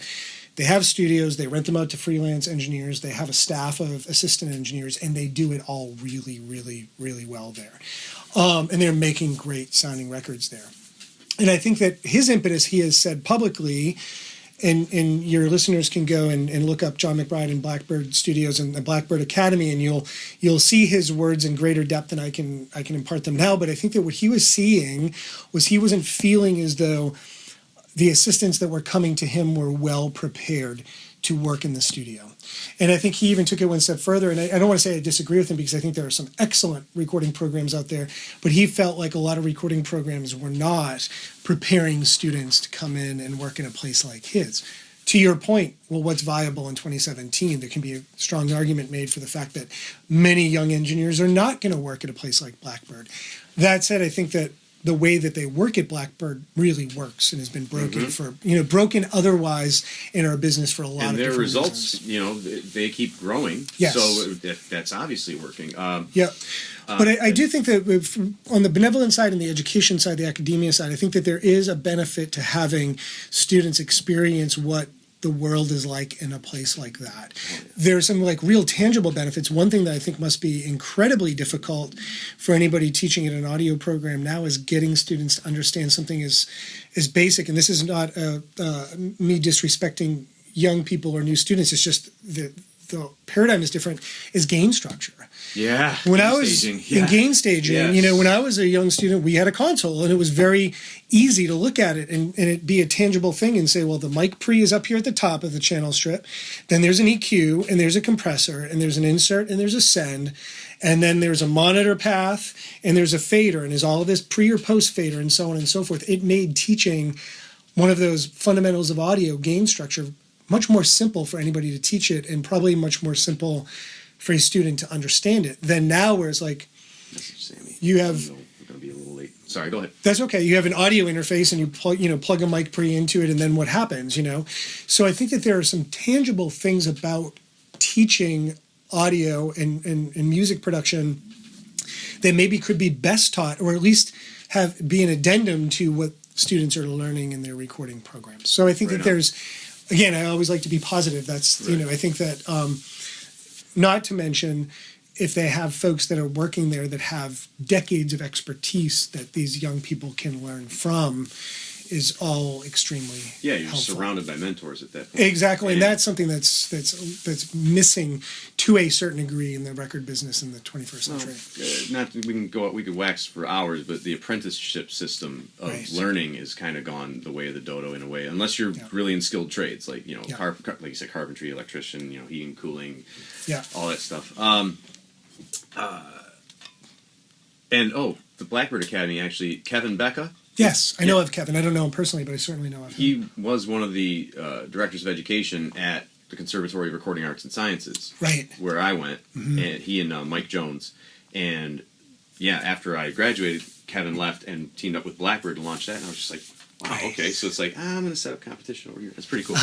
they have studios, they rent them out to freelance engineers, they have a staff of assistant engineers, and they do it all really, really, really well there. And they're making great sounding records there. And I think that his impetus, he has said publicly, and your listeners can go and look up John McBride and Blackbird Studios and the Blackbird Academy, and you'll see his words in greater depth than I can impart them now. But I think that what he was seeing was he wasn't feeling as though the assistants that were coming to him were well prepared to work in the studio. And I think he even took it one step further, and I don't want to say I disagree with him because I think there are some excellent recording programs out there, but he felt like a lot of recording programs were not preparing students to come in and work in a place like his. To your point, well, what's viable in 2017? There can be a strong argument made for the fact that many young engineers are not going to work at a place like Blackbird. That said, I think that the way that they work at Blackbird really works and has been broken for, broken otherwise in our business for a lot of different results, reasons. They keep growing. Yes. So that's obviously working. But I do think that on the benevolent side and the education side, the academia side, I think that there is a benefit to having students experience what the world is like in a place like that. There's some real tangible benefits. One thing that I think must be incredibly difficult for anybody teaching in an audio program now is getting students to understand something as basic. And this is not me disrespecting young people or new students. It's just the paradigm is different, is gain structure. Yeah. When I was in gain staging, when I was a young student, we had a console, and it was very easy to look at it and it be a tangible thing and say, well, the mic pre is up here at the top of the channel strip. Then there's an EQ, and there's a compressor, and there's an insert, and there's a send, and then there's a monitor path, and there's a fader, and there's all of this pre or post fader, and so on and so forth. It made teaching one of those fundamentals of audio, gain structure, much more simple for anybody to teach it, and probably much more simple for a student to understand it than now, where it's like you have. We're going to be a little late. Sorry, go ahead. That's okay. You have an audio interface, and you plug a mic pre into it, and then what happens? So I think that there are some tangible things about teaching audio and music production that maybe could be best taught, or at least be an addendum to what students are learning in their recording programs. So I think that there's, again, I always like to be positive. That's I think that. Not to mention, if they have folks that are working there that have decades of expertise that these young people can learn from, is all extremely Yeah, you're helpful. surrounded by mentors at that point. Exactly, and that's something that's missing to a certain degree in the record business in the 21st century. Not that we could wax for hours, but the apprenticeship system of learning is kind of gone the way of the dodo in a way, unless you're really in skilled trades, like like you said, carpentry, electrician, heating, cooling, all that stuff. The Blackbird Academy, actually, Kevin Becca. Yes, I know of Kevin. I don't know him personally, but I certainly know of him. He was one of the directors of education at the Conservatory of Recording Arts and Sciences, where I went, and he and Mike Jones. And after I graduated, Kevin left and teamed up with Blackbird to launch that, and I was just like, wow, okay, so it's like, I'm going to set up competition over here. That's pretty cool.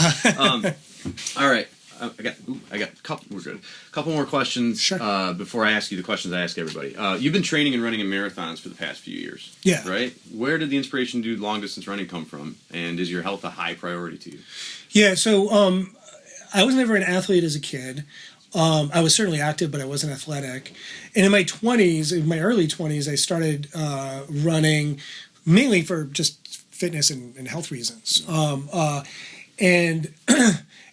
All right. I got a couple. We're good. A couple more questions before I ask you the questions I ask everybody. You've been training and running in marathons for the past few years. Yeah. Right? Where did the inspiration to do long distance running come from? And is your health a high priority to you? Yeah, so I was never an athlete as a kid. I was certainly active, but I wasn't athletic. And in my early 20s, I started running mainly for just fitness and health reasons. And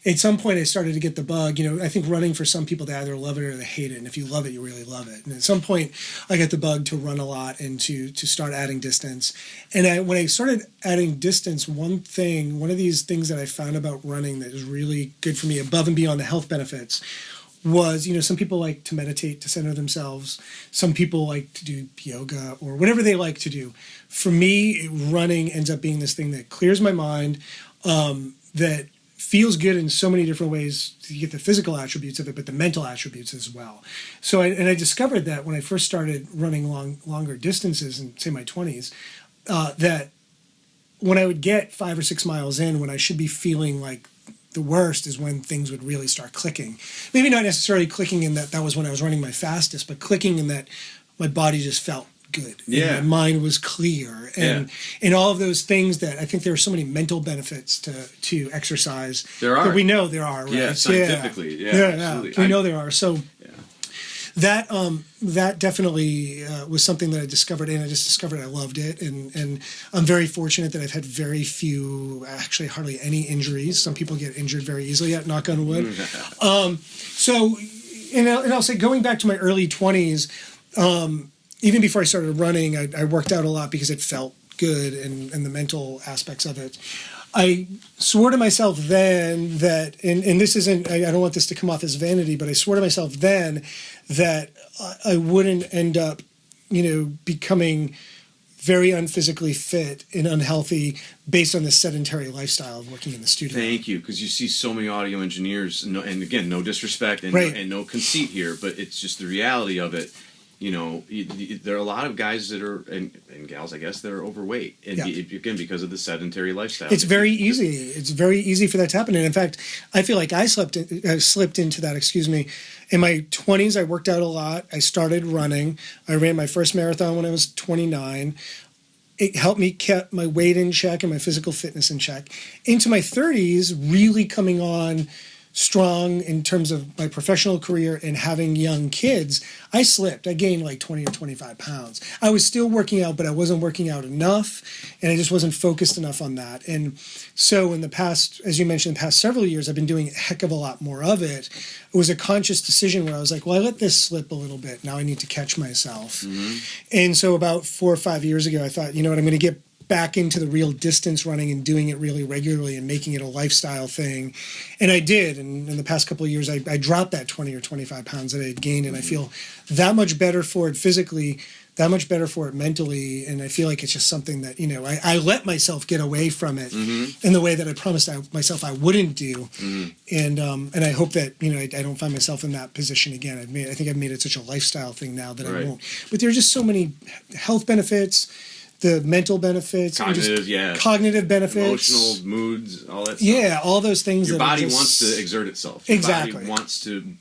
at some point, I started to get the bug. I think running for some people, they either love it or they hate it. And if you love it, you really love it. And at some point, I got the bug to run a lot and to start adding distance. And when I started adding distance, one of these things that I found about running that is really good for me, above and beyond the health benefits, was, some people like to meditate, to center themselves. Some people like to do yoga or whatever they like to do. For me, running ends up being this thing that clears my mind, that feels good in so many different ways. You get the physical attributes of it, but the mental attributes as well. So I discovered that when I first started running longer distances in, say, my 20s, that when I would get 5 or 6 miles in, when I should be feeling like the worst is when things would really start clicking. Maybe not necessarily clicking in that was when I was running my fastest, but clicking in that my body just felt good. Yeah. And my mind was clear. And all of those things that I think there are so many mental benefits to exercise. There are. That we know there are, right? Yeah, scientifically. Yeah, absolutely. We know there are. So that definitely was something that I discovered, and I just discovered I loved it. And I'm very fortunate that I've had very few, actually hardly any injuries. Some people get injured very easily, knock on wood. And I'll say, going back to my early 20s, even before I started running, I worked out a lot because it felt good and the mental aspects of it. I swore to myself then that, and this isn't, I don't want this to come off as vanity, but I swore to myself then that I wouldn't end up, becoming very unphysically fit and unhealthy based on the sedentary lifestyle of working in the studio. Thank you, because you see so many audio engineers, and again, no disrespect and no conceit here, but it's just the reality of it. There are a lot of guys that are, and gals, I guess, that are overweight. And again, because of the sedentary lifestyle. It's very easy. It's very easy for that to happen. And in fact, I feel like I slipped into that, In my 20s, I worked out a lot. I started running. I ran my first marathon when I was 29. It helped me keep my weight in check and my physical fitness in check. Into my 30s, really coming on strong in terms of my professional career and having young kids, I slipped. I gained like 20 or 25 pounds. I was still working out, but I wasn't working out enough, and I just wasn't focused enough on that. And so in the past, as you mentioned, the past several years, I've been doing a heck of a lot more of it. It was a conscious decision where I was like, well, I let this slip a little bit. Now I need to catch myself. Mm-hmm. And so about 4 or 5 years ago, I thought, I'm going to get back into the real distance running and doing it really regularly and making it a lifestyle thing. And I did. And in the past couple of years, I dropped that 20 or 25 pounds that I had gained. And I feel that much better for it physically, that much better for it mentally. And I feel like it's just something that, I let myself get away from it in the way that I promised myself I wouldn't do. And I hope that, I don't find myself in that position again. I think I've made it such a lifestyle thing now that I won't. But there are just so many health benefits, the mental benefits, cognitive benefits, emotional moods, all that stuff. Yeah, all those things. Your body wants to exert itself. Your body wants to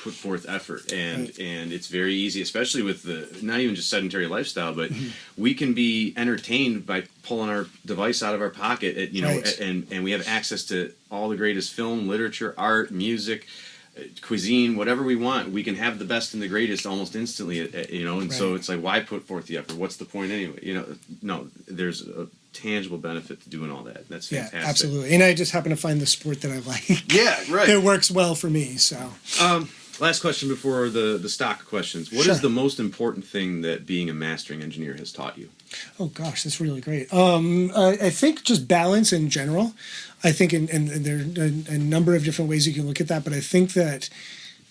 put forth effort, and it's very easy, especially with the not even just sedentary lifestyle, but we can be entertained by pulling our device out of our pocket, and we have access to all the greatest film, literature, art, music, cuisine, whatever we want. We can have the best and the greatest almost instantly, so it's like, why put forth the effort? What's the point anyway? No, there's tangible benefit to doing all that. That's Yeah, fantastic. absolutely. And I just happen to find the sport that I like. Yeah, right. That works well for me. So, Last question before the stock questions. What is the most important thing that being a mastering engineer has taught you? oh gosh, that's really great. I think just balance in general. I think, and there are a number of different ways you can look at that, but I think that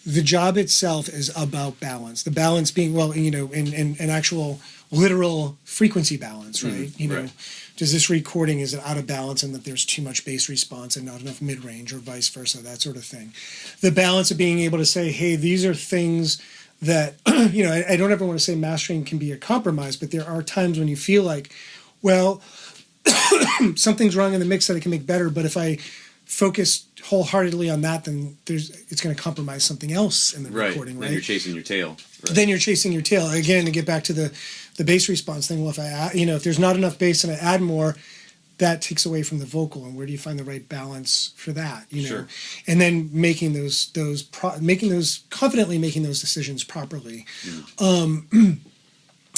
the job itself is about balance. The balance being, well, in actual literal frequency balance, right? Right. Does this recording, is it out of balance and that there's too much bass response and not enough mid-range, or vice versa, that sort of thing. The balance of being able to say, hey, these are things that, I don't ever want to say mastering can be a compromise, but there are times when you feel like, well, something's wrong in the mix that I can make better, but if I focus wholeheartedly on that, then it's going to compromise something else in the recording, right? Then you're chasing your tail. Right. Then you're chasing your tail. Again, to get back to the bass response thing, well, if I add, if there's not enough bass and I add more, that takes away from the vocal, and where do you find the right balance for that? Sure. And then making confidently making those decisions properly.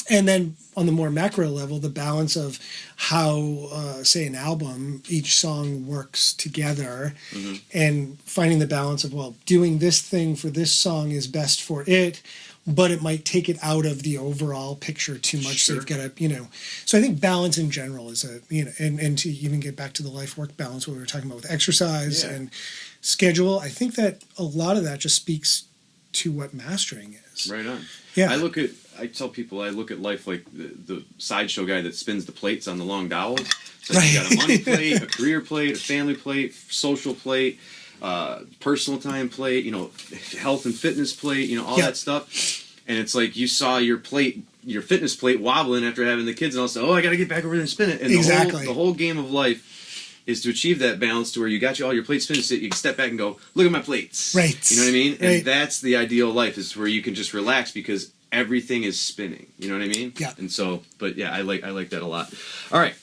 And then on the more macro level, the balance of how, say, an album, each song works together, and finding the balance of, well, doing this thing for this song is best for it, but it might take it out of the overall picture too much. Sure. So you've got to, so I think balance in general is and to even get back to the life-work balance, what we were talking about with exercise and schedule, I think that a lot of that just speaks to what mastering is. Right on. Yeah. I tell people I look at life like the sideshow guy that spins the plates on the long dowels. So Right. you got a money plate, a career plate, a family plate, social plate, personal time plate, health and fitness plate, all that stuff. And it's like you saw your fitness plate wobbling after having the kids, and all of a sudden, I got to get back over there and spin it. And Exactly. the whole game of life is to achieve that balance to where you got all your plates spinning, so you can step back and go, look at my plates. Right. You know what I mean? Right. And that's the ideal life, is where you can just relax because everything is spinning. You know what I mean? Yeah. And so, but yeah, I like that a lot. All right.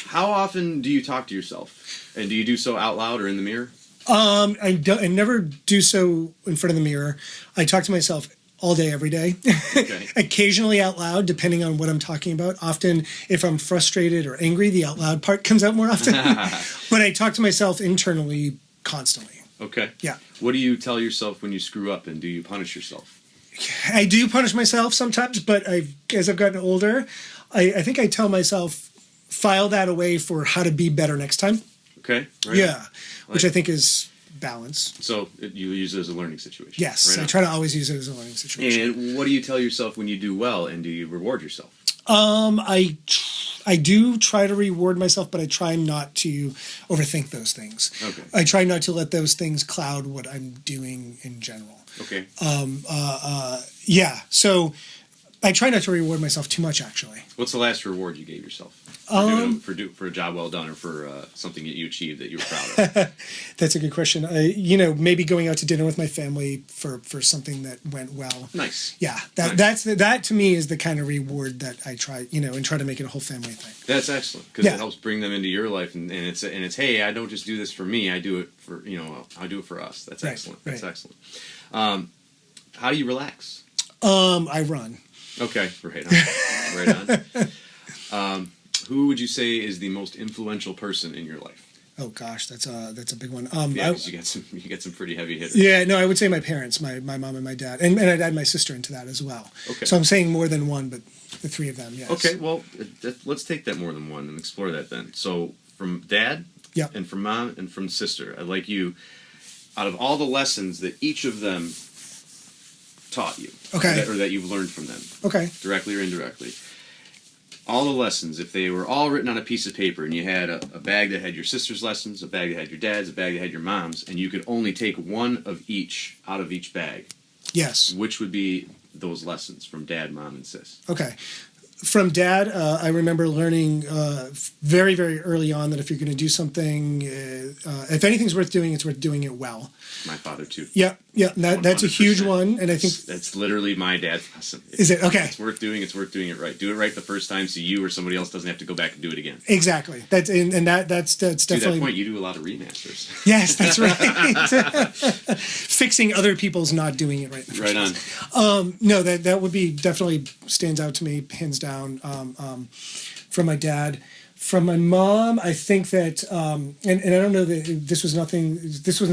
How often do you talk to yourself? And do you do so out loud or in the mirror? I never do so in front of the mirror. I talk to myself all day, every day. Okay. Occasionally out loud, depending on what I'm talking about. Often, if I'm frustrated or angry, the out loud part comes out more often. But I talk to myself internally constantly. Okay. Yeah. What do you tell yourself when you screw up, and do you punish yourself? I do punish myself sometimes, but as I've gotten older, I think I tell myself, file that away for how to be better next time. Okay. Right. Yeah. Which I think is balance. So you use it as a learning situation. Yes. Right I on. try to always use it as a learning situation. And what do you tell yourself when you do well, and do you reward yourself? I do try to reward myself, but I try not to overthink those things. Okay. I try not to let those things cloud what I'm doing in general. Okay. Yeah. So I try not to reward myself too much, actually. What's the last reward you gave yourself? For a job well done, or for something that you achieved that you were proud of? That's a good question. Maybe going out to dinner with my family for something that went well. Nice. Yeah, Nice. that to me is the kind of reward that I try, and try to make it a whole family thing. That's excellent, because it helps bring them into your life, and it's hey, I don't just do this for me. I do it for I do it for us. That's excellent. Right. That's excellent. How do you relax? I run. Okay, right on. Right on. Who would you say is the most influential person in your life? Oh gosh, that's a big one. Yeah, because you get some pretty heavy hitters. Yeah, no, I would say my parents, my mom and my dad, and I'd add my sister into that as well. Okay. So I'm saying more than one, but the three of them, yes. Okay, well, let's take that more than one and explore that then. So from dad, and from mom, and from sister, I'd like you, out of all the lessons that each of them taught you, or that you've learned from them, directly or indirectly, all the lessons, if they were all written on a piece of paper, and you had a bag that had your sister's lessons, a bag that had your dad's, a bag that had your mom's, and you could only take one of each out of each bag, yes, which would be those lessons from dad, mom, and sis? Okay. From dad, I remember learning very, very early on that if you're going to do something, if anything's worth doing, it's worth doing it well. My father, too. Yeah, that's a huge one, and I think that's literally my dad's lesson. Is it? Okay. It's worth doing it right. Do it right the first time, so you or somebody else doesn't have to go back and do it again. Exactly. That's definitely. To that point, you do a lot of remasters. Yes, that's right. Fixing other people's not doing it right. Right on. No, that would be definitely stands out to me, hands down. From my dad, From my mom, I think that, and I don't know that this wasn't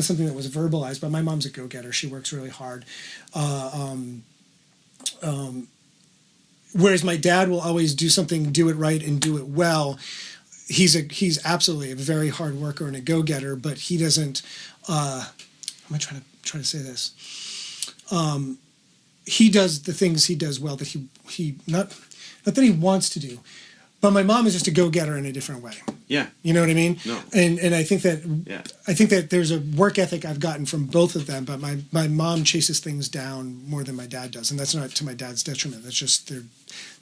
something that was verbalized, but my mom's a go-getter. She works really hard. Whereas my dad will always do something, do it right and do it well. He's absolutely a very hard worker and a go-getter, but he doesn't, how am I trying to say this? He does the things he does well that he not that he wants to do. But my mom is just a go-getter in a different way. Yeah. You know what I mean? No. And I think that there's a work ethic I've gotten from both of them, but my mom chases things down more than my dad does, and that's not to my dad's detriment. That's just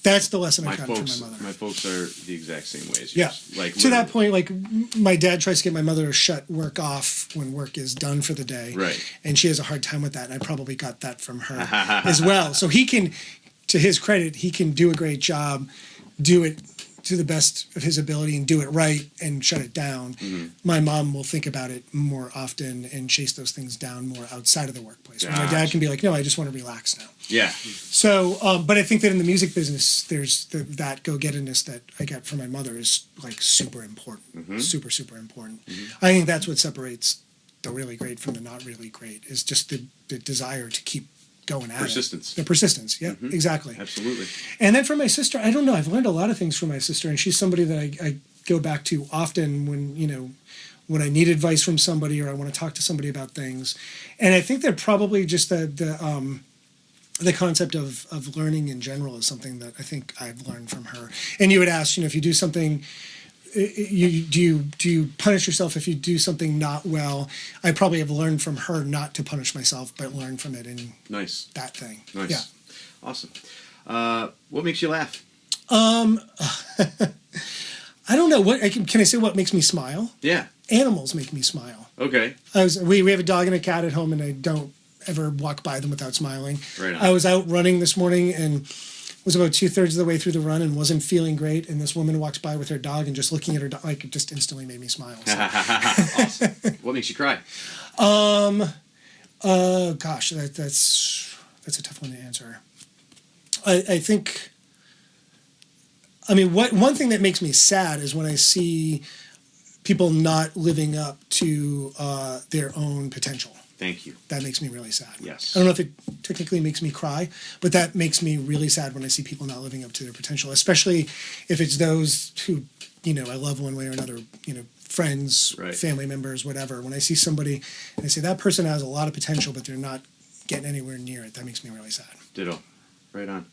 that's the lesson I've gotten from my mother. My folks are the exact same way as yeah. Like to that point, like my dad tries to get my mother to shut work off when work is done for the day. Right. And she has a hard time with that, and I probably got that from her as well. So he can, to his credit, he can do a great job, do it to the best of his ability and do it right and shut it down. Mm-hmm. My mom will think about it more often and chase those things down more outside of the workplace. My dad can be like, no, I just want to relax now. Yeah. So, but I think that in the music business, there's that go-getterness that I got from my mother is like super important, super, super important. Mm-hmm. I think that's what separates the really great from the not really great is just the desire to keep going at persistence. The persistence, yeah, exactly. Absolutely. And then for my sister, I don't know. I've learned a lot of things from my sister, and she's somebody that I go back to often when I need advice from somebody or I want to talk to somebody about things. And I think that probably just the concept of learning in general is something that I think I've learned from her. And you would ask, if you do something. Do you punish yourself if you do something not well? I probably have learned from her not to punish myself, but learn from it in that thing. Nice. Yeah. Awesome. What makes you laugh? I don't know. Can I say what makes me smile? Yeah. Animals make me smile. Okay. We have a dog and a cat at home, and I don't ever walk by them without smiling. Right on. I was out running this morning and was about 2/3 of the way through the run and wasn't feeling great, and this woman walked by with her dog and just looking at her dog, like it just instantly made me smile. So. Awesome. What makes you cry? Gosh, that's a tough one to answer. I think. I mean, one thing that makes me sad is when I see people not living up to their own potential. Thank you. That makes me really sad. Yes. I don't know if it technically makes me cry, but that makes me really sad when I see people not living up to their potential, especially if it's those who, I love one way or another, friends, family members, whatever. When I see somebody and I say that person has a lot of potential, but they're not getting anywhere near it, that makes me really sad. Ditto. Right on.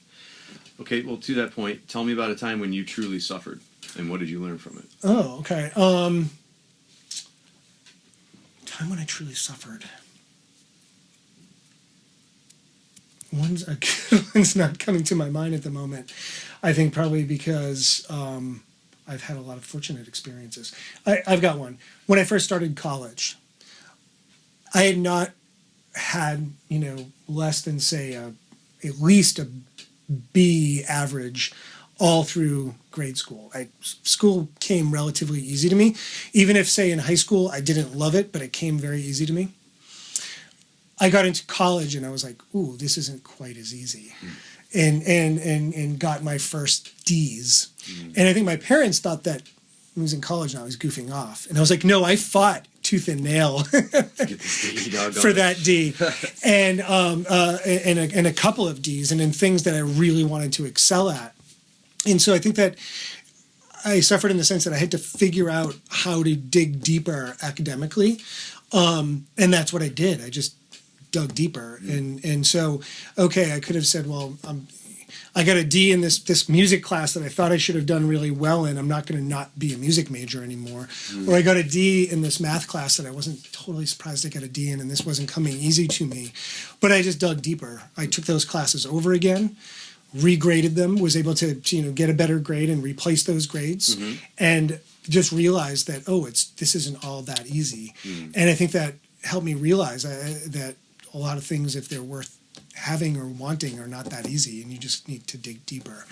Okay, well, to that point, tell me about a time when you truly suffered, and what did you learn from it? Oh, okay. Time when I truly suffered. One's not coming to my mind at the moment. I think probably because I've had a lot of fortunate experiences. I've got one. When I first started college, I had not had, less than, say, at least a B average all through grade school. School came relatively easy to me. Even if, say, in high school, I didn't love it, but it came very easy to me. I got into college and I was like, ooh, this isn't quite as easy. And got my first D's. And I think my parents thought that when I was in college and I was goofing off. And I was like, no, I fought tooth and nail for that D. And a couple of D's and in things that I really wanted to excel at. And so I think that I suffered in the sense that I had to figure out how to dig deeper academically. And that's what I did. I just dug deeper. And so, okay, I could have said, well, I got a D in this music class that I thought I should have done really well in. I'm not going to not be a music major anymore. Or I got a D in this math class that I wasn't totally surprised I got a D in, and this wasn't coming easy to me. But I just dug deeper. I took those classes over again, regraded them, was able to get a better grade and replace those grades, and just realized that, this isn't all that easy. And I think that helped me realize that a lot of things, if they're worth having or wanting, are not that easy, and you just need to dig deeper.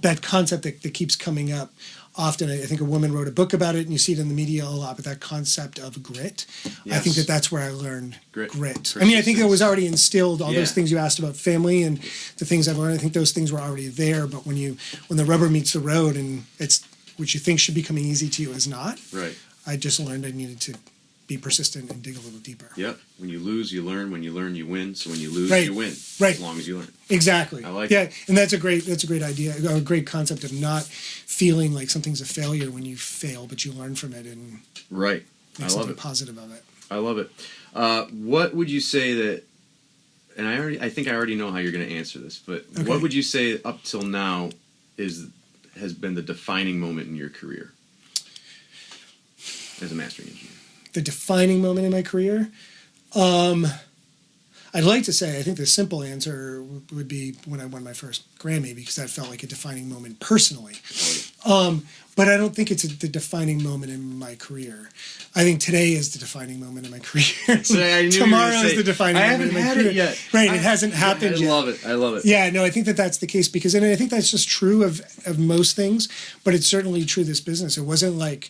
That concept that keeps coming up often, I think a woman wrote a book about it, and you see it in the media a lot, but that concept of grit, I think that's where I learned grit. I mean, I think it was already instilled, all those things you asked about family and the things I've learned, I think those things were already there, but when the rubber meets the road and it's what you think should be coming easy to you is not. Right. I just learned I needed to be persistent and dig a little deeper. Yep. When you lose, you learn. When you learn, you win. So when you lose, Right. you win. Right. As long as you learn. Exactly. I like it. And that's a great idea, a great concept of not feeling like something's a failure when you fail, but you learn from it and right. make something positive of it. I love it. What would you say that? And I think I already know how you're going to answer this, but Okay. what would you say up till now has been the defining moment in your career as a mastering engineer? The defining moment in my career? I'd like to say, I think the simple answer would be when I won my first Grammy, because that felt like a defining moment personally. But I don't think it's the defining moment in my career. I think today is the defining moment in my career. So I knew Tomorrow you were is the defining moment in my career. I haven't had it yet. Right, it hasn't happened yet. I love it. Yeah, no, I think that's the case, because, and I think that's just true of most things, but it's certainly true of this business. It wasn't like,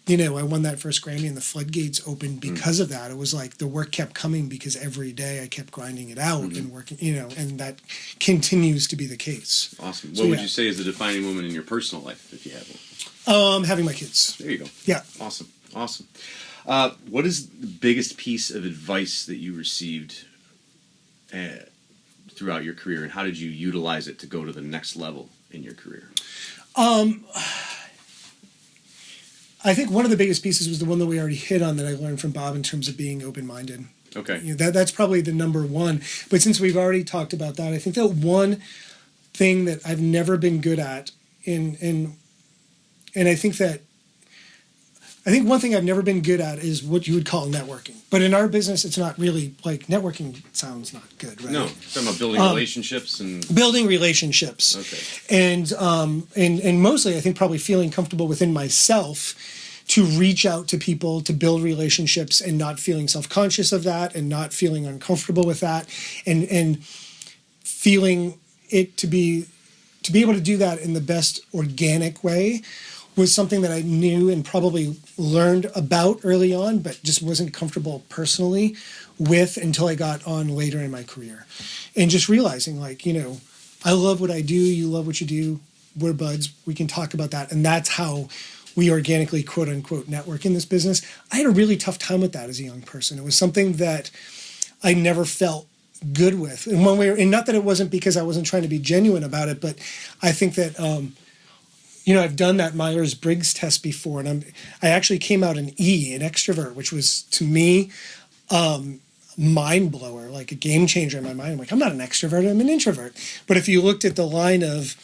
I won that first Grammy and the floodgates opened because of that. It was like the work kept coming because every day I kept grinding it out and working, and that continues to be the case. Awesome. What would you say is the defining moment in your personal life, if you have one? Having my kids. There you go. Yeah. Awesome. What is the biggest piece of advice that you received throughout your career, and how did you utilize it to go to the next level in your career? I think one of the biggest pieces was the one that we already hit on that I learned from Bob in terms of being open-minded. Okay. That's probably the number one. But since we've already talked about that, I think that one thing that I've never been good at, and I think one thing I've never been good at is what you would call networking. But in our business, it's not really, like, networking sounds not good, right? No, talking about building relationships and... Building relationships. Okay. And mostly, I think, probably feeling comfortable within myself to reach out to people, to build relationships, and not feeling self-conscious of that, and not feeling uncomfortable with that, and feeling it to be able to do that in the best organic way was something that I knew and probably learned about early on, but just wasn't comfortable personally with until I got on later in my career. And just realizing, like, I love what I do, you love what you do, we're buds, we can talk about that. And that's how we organically, quote unquote, network in this business. I had a really tough time with that as a young person. It was something that I never felt good with. And one way, and not that it wasn't because I wasn't trying to be genuine about it, but I think that, I've done that Myers-Briggs test before, and I actually came out an E, an extrovert, which was, to me, mind blower, like a game changer in my mind. I'm like, I'm not an extrovert, I'm an introvert. But if you looked at the line of,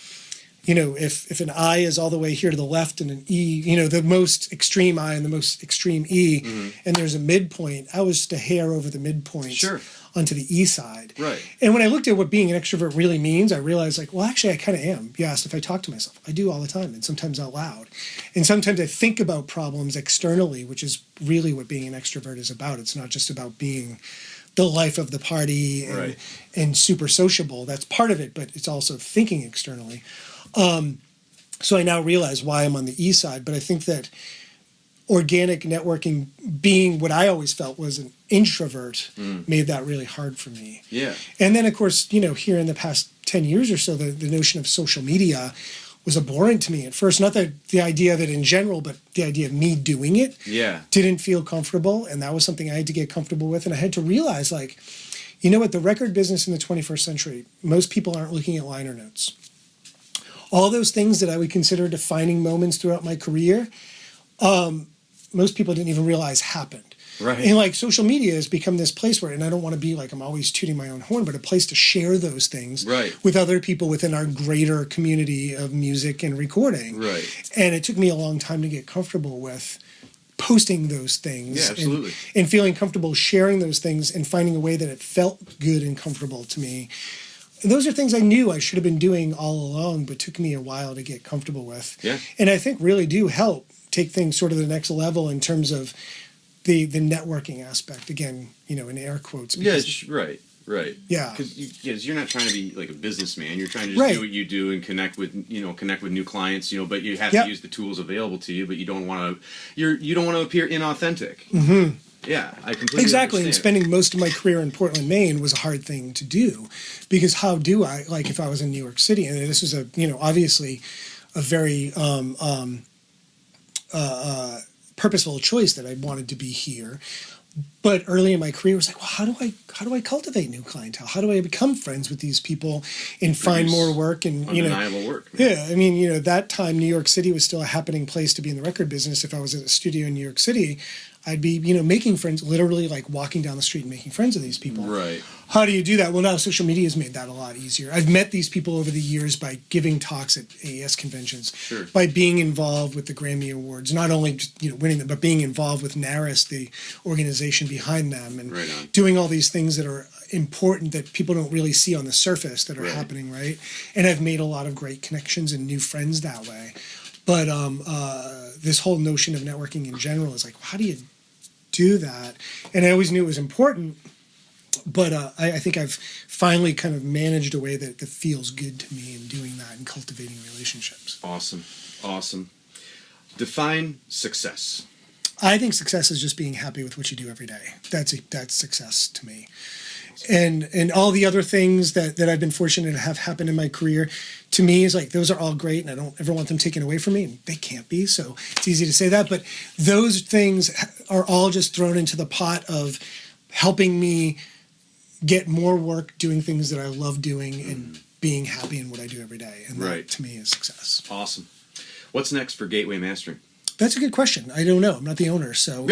if an I is all the way here to the left and an E, the most extreme I and the most extreme E, and there's a midpoint, I was just a hair over the midpoint. Sure. Onto the E side. Right. And when I looked at what being an extrovert really means, I realized, like, well, actually, I kind of am. You asked if I talk to myself. I do all the time, and sometimes out loud. And sometimes I think about problems externally, which is really what being an extrovert is about. It's not just about being the life of the party and super sociable. That's part of it, but it's also thinking externally. So I now realize why I'm on the E side, but I think that organic networking, being what I always felt was an introvert, made that really hard for me. Yeah. And then, of course, here in the past 10 years or so, the notion of social media was abhorrent to me at first. Not that the idea of it in general, but the idea of me doing it didn't feel comfortable. And that was something I had to get comfortable with. And I had to realize, like, the record business in the 21st century, most people aren't looking at liner notes. All those things that I would consider defining moments throughout my career, most people didn't even realize happened. Right. And like social media has become this place where, and I don't want to be like I'm always tooting my own horn, but a place to share those things with other people within our greater community of music and recording. Right. And it took me a long time to get comfortable with posting those things. Yeah, absolutely. And feeling comfortable sharing those things and finding a way that it felt good and comfortable to me. And those are things I knew I should have been doing all along, but took me a while to get comfortable with. Yeah. And I think really do help take things sort of the next level in terms of the networking aspect. Again, in air quotes. Yes, right. Yeah. Because you're not trying to be like a businessman. You're trying to just do what you do and connect with new clients. But you have to use the tools available to you. But you don't want to appear inauthentic. Mm-hmm. Yeah, I completely exactly. understand. And spending most of my career in Portland, Maine, was a hard thing to do, because how do I, like, if I was in New York City, and this was obviously a very purposeful choice that I wanted to be here. But early in my career, I was like, well, how do I cultivate new clientele? How do I become friends with these people and find more work? And undeniable work. Man. Yeah, I mean, that time New York City was still a happening place to be in the record business. If I was at a studio in New York City, I'd be, making friends, literally like walking down the street and making friends with these people. Right. How do you do that? Well, now social media has made that a lot easier. I've met these people over the years by giving talks at AES conventions, sure. by being involved with the Grammy Awards, not only just, winning them, but being involved with NARAS, the organization behind them, and doing all these things that are important that people don't really see on the surface that are happening, right? And I've made a lot of great connections and new friends that way. But this whole notion of networking in general is like, how do you do that? And I always knew it was important, but I think I've finally kind of managed a way that feels good to me in doing that and cultivating relationships. Awesome. Define success. I think success is just being happy with what you do every day. That's success to me. And all the other things that I've been fortunate to have happen in my career, to me, is like, those are all great, and I don't ever want them taken away from me, and they can't be, so it's easy to say that. But those things are all just thrown into the pot of helping me get more work doing things that I love doing and being happy in what I do every day. And that, to me, is success. Awesome. What's next for Gateway Mastering? That's a good question. I don't know. I'm not the owner, so all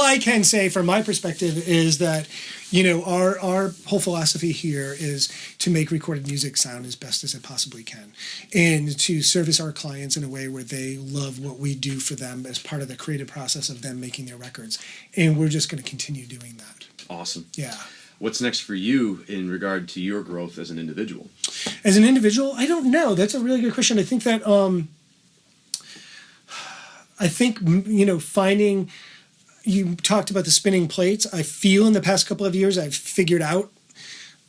I can say from my perspective is that, our whole philosophy here is to make recorded music sound as best as it possibly can, and to service our clients in a way where they love what we do for them as part of the creative process of them making their records. And we're just going to continue doing that. Awesome. Yeah. What's next for you in regard to your growth as an individual? As an individual, I don't know. That's a really good question. I think that finding, you talked about the spinning plates. I feel in the past couple of years I've figured out,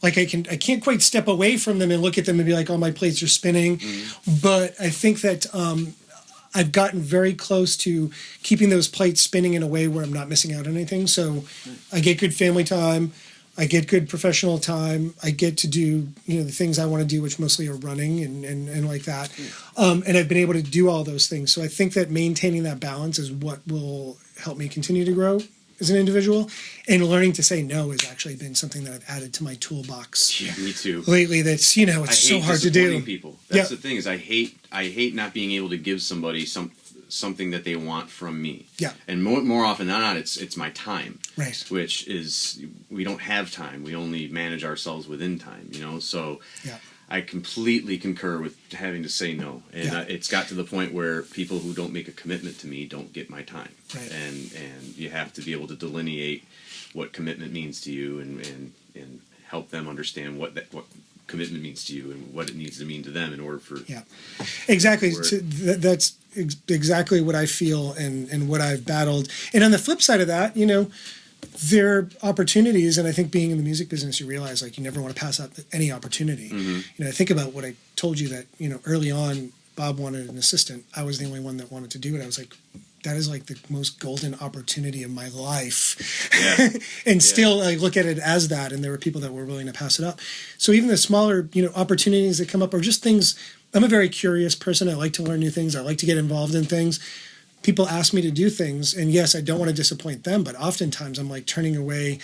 like I can't quite step away from them and look at them and be like, oh, my plates are spinning. But I think that I've gotten very close to keeping those plates spinning in a way where I'm not missing out on anything. So I get good family time. I get good professional time. I get to do, the things I want to do, which mostly are running and like that. And I've been able to do all those things. So I think that maintaining that balance is what will help me continue to grow as an individual. And learning to say no has actually been something that I've added to my toolbox. Yeah, me too. Lately, that's, it's so hard to do. People. That's the thing, is I hate not being able to give somebody something that they want from me. Yeah. And more often than not, it's my time. Right. Which is, we don't have time. We only manage ourselves within time, So I completely concur with having to say no. And it's got to the point where people who don't make a commitment to me don't get my time. Right. And you have to be able to delineate what commitment means to you and help them understand what commitment means to you and what it needs to mean to them in order for... Yeah, exactly. That's exactly what I feel and what I've battled. And on the flip side of that, there are opportunities, and I think being in the music business, you realize, like, you never want to pass up any opportunity. I think about what I told you that, early on, Bob wanted an assistant. I was the only one that wanted to do it. I was like, that is like the most golden opportunity of my life. Yeah. And still I look at it as that, and there were people that were willing to pass it up. So even the smaller, opportunities that come up are just things. I'm a very curious person. I like to learn new things. I like to get involved in things. People ask me to do things, and yes, I don't want to disappoint them, but oftentimes I'm like turning away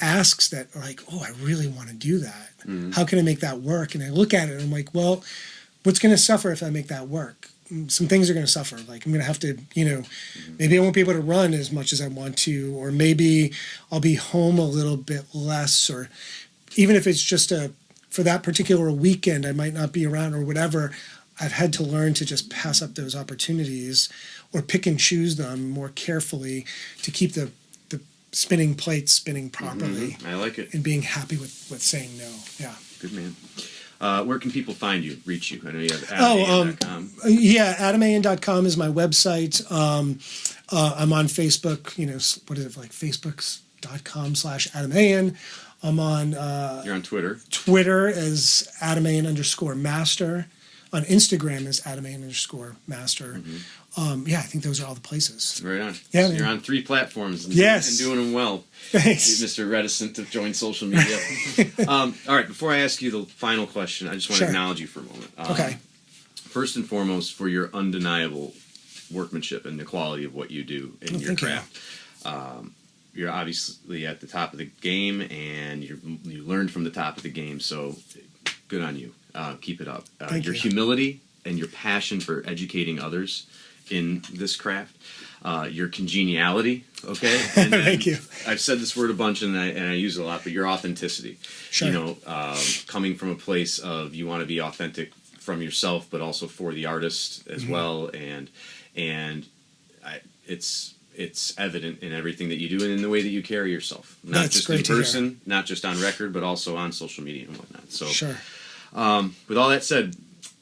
asks that are like, oh, I really want to do that. How can I make that work? And I look at it and I'm like, well, what's going to suffer if I make that work? Some things are going to suffer. Like, I'm going to have to, maybe I won't be able to run as much as I want to, or maybe I'll be home a little bit less, or even if it's just for that particular weekend, I might not be around or whatever. I've had to learn to just pass up those opportunities or pick and choose them more carefully to keep the spinning plates spinning properly. I like it. And being happy with saying no. Yeah. Good man. Where can people find you, reach you? I know you have AdamAyan.com. AdamAyan.com is my website. I'm on Facebook, what is it, like facebook.com/AdamAyan. I'm on... You're on Twitter. Twitter as AdamAyan_master. On Instagram is AdamAyan_master. I think those are all the places. Right on. Yeah, so you're on 3 platforms and, yes. and doing them well. Thanks. You're Mr. Reticent to join social media. All right, before I ask you the final question, I just want to acknowledge you for a moment. Okay. first and foremost for your undeniable workmanship and the quality of what you do in your craft. You're obviously at the top of the game, and you learned from the top of the game, so good on you. Keep it up. Your humility and your passion for educating others in this craft, your congeniality, okay? And Thank you. I've said this word a bunch, and I use it a lot, but your authenticity. Sure. You know, coming from a place of you want to be authentic from yourself, but also for the artist as well, and it's evident in everything that you do and in the way that you carry yourself. Not just in person, not just on record, but also on social media and whatnot. So, sure. With all that said,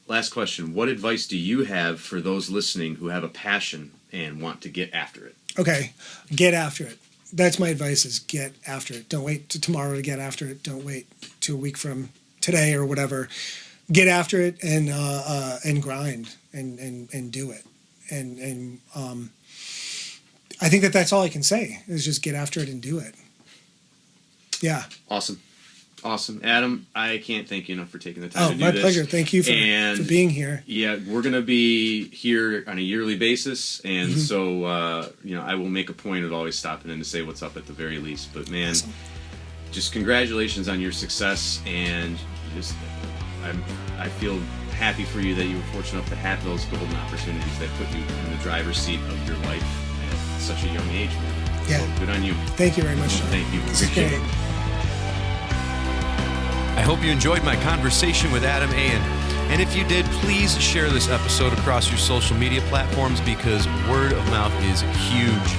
last question. What advice do you have for those listening who have a passion and want to get after it? Okay, get after it. That's my advice, is get after it. Don't wait till tomorrow to get after it. Don't wait till a week from today or whatever. Get after it and grind and do it. And I think that's all I can say, is just get after it and do it. Yeah. Awesome. Adam, I can't thank you enough for taking the time to do my this. pleasure. Thank you for being here. Yeah, we're going to be here on a yearly basis, and so, I will make a point of always stopping in to say what's up at the very least. But, man, just congratulations on your success, and I feel happy for you that you were fortunate enough to have those golden opportunities that put you in the driver's seat of your life at such a young age. Yeah. So good on you. Thank you very much, John. Thank you. Appreciate it. I hope you enjoyed my conversation with Adam Ayan. And if you did, please share this episode across your social media platforms, because word of mouth is huge.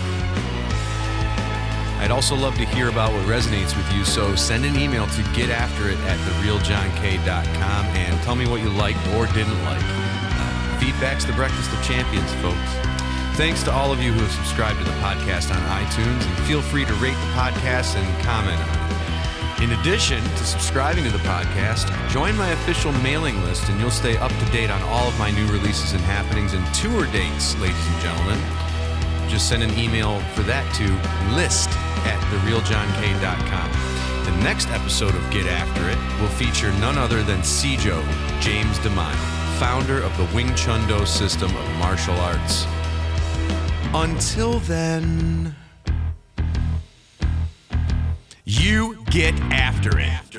I'd also love to hear about what resonates with you, so send an email to getafterit@therealjohnk.com and tell me what you liked or didn't like. Feedback's the breakfast of champions, folks. Thanks to all of you who have subscribed to the podcast on iTunes, and feel free to rate the podcast and comment on it. In addition to subscribing to the podcast, join my official mailing list, and you'll stay up to date on all of my new releases and happenings and tour dates, ladies and gentlemen. Just send an email for that to list@therealjohnk.com. The next episode of Get After It will feature none other than Sijo James DeMille, founder of the Wing Chun Do system of martial arts. Until then, you get after it.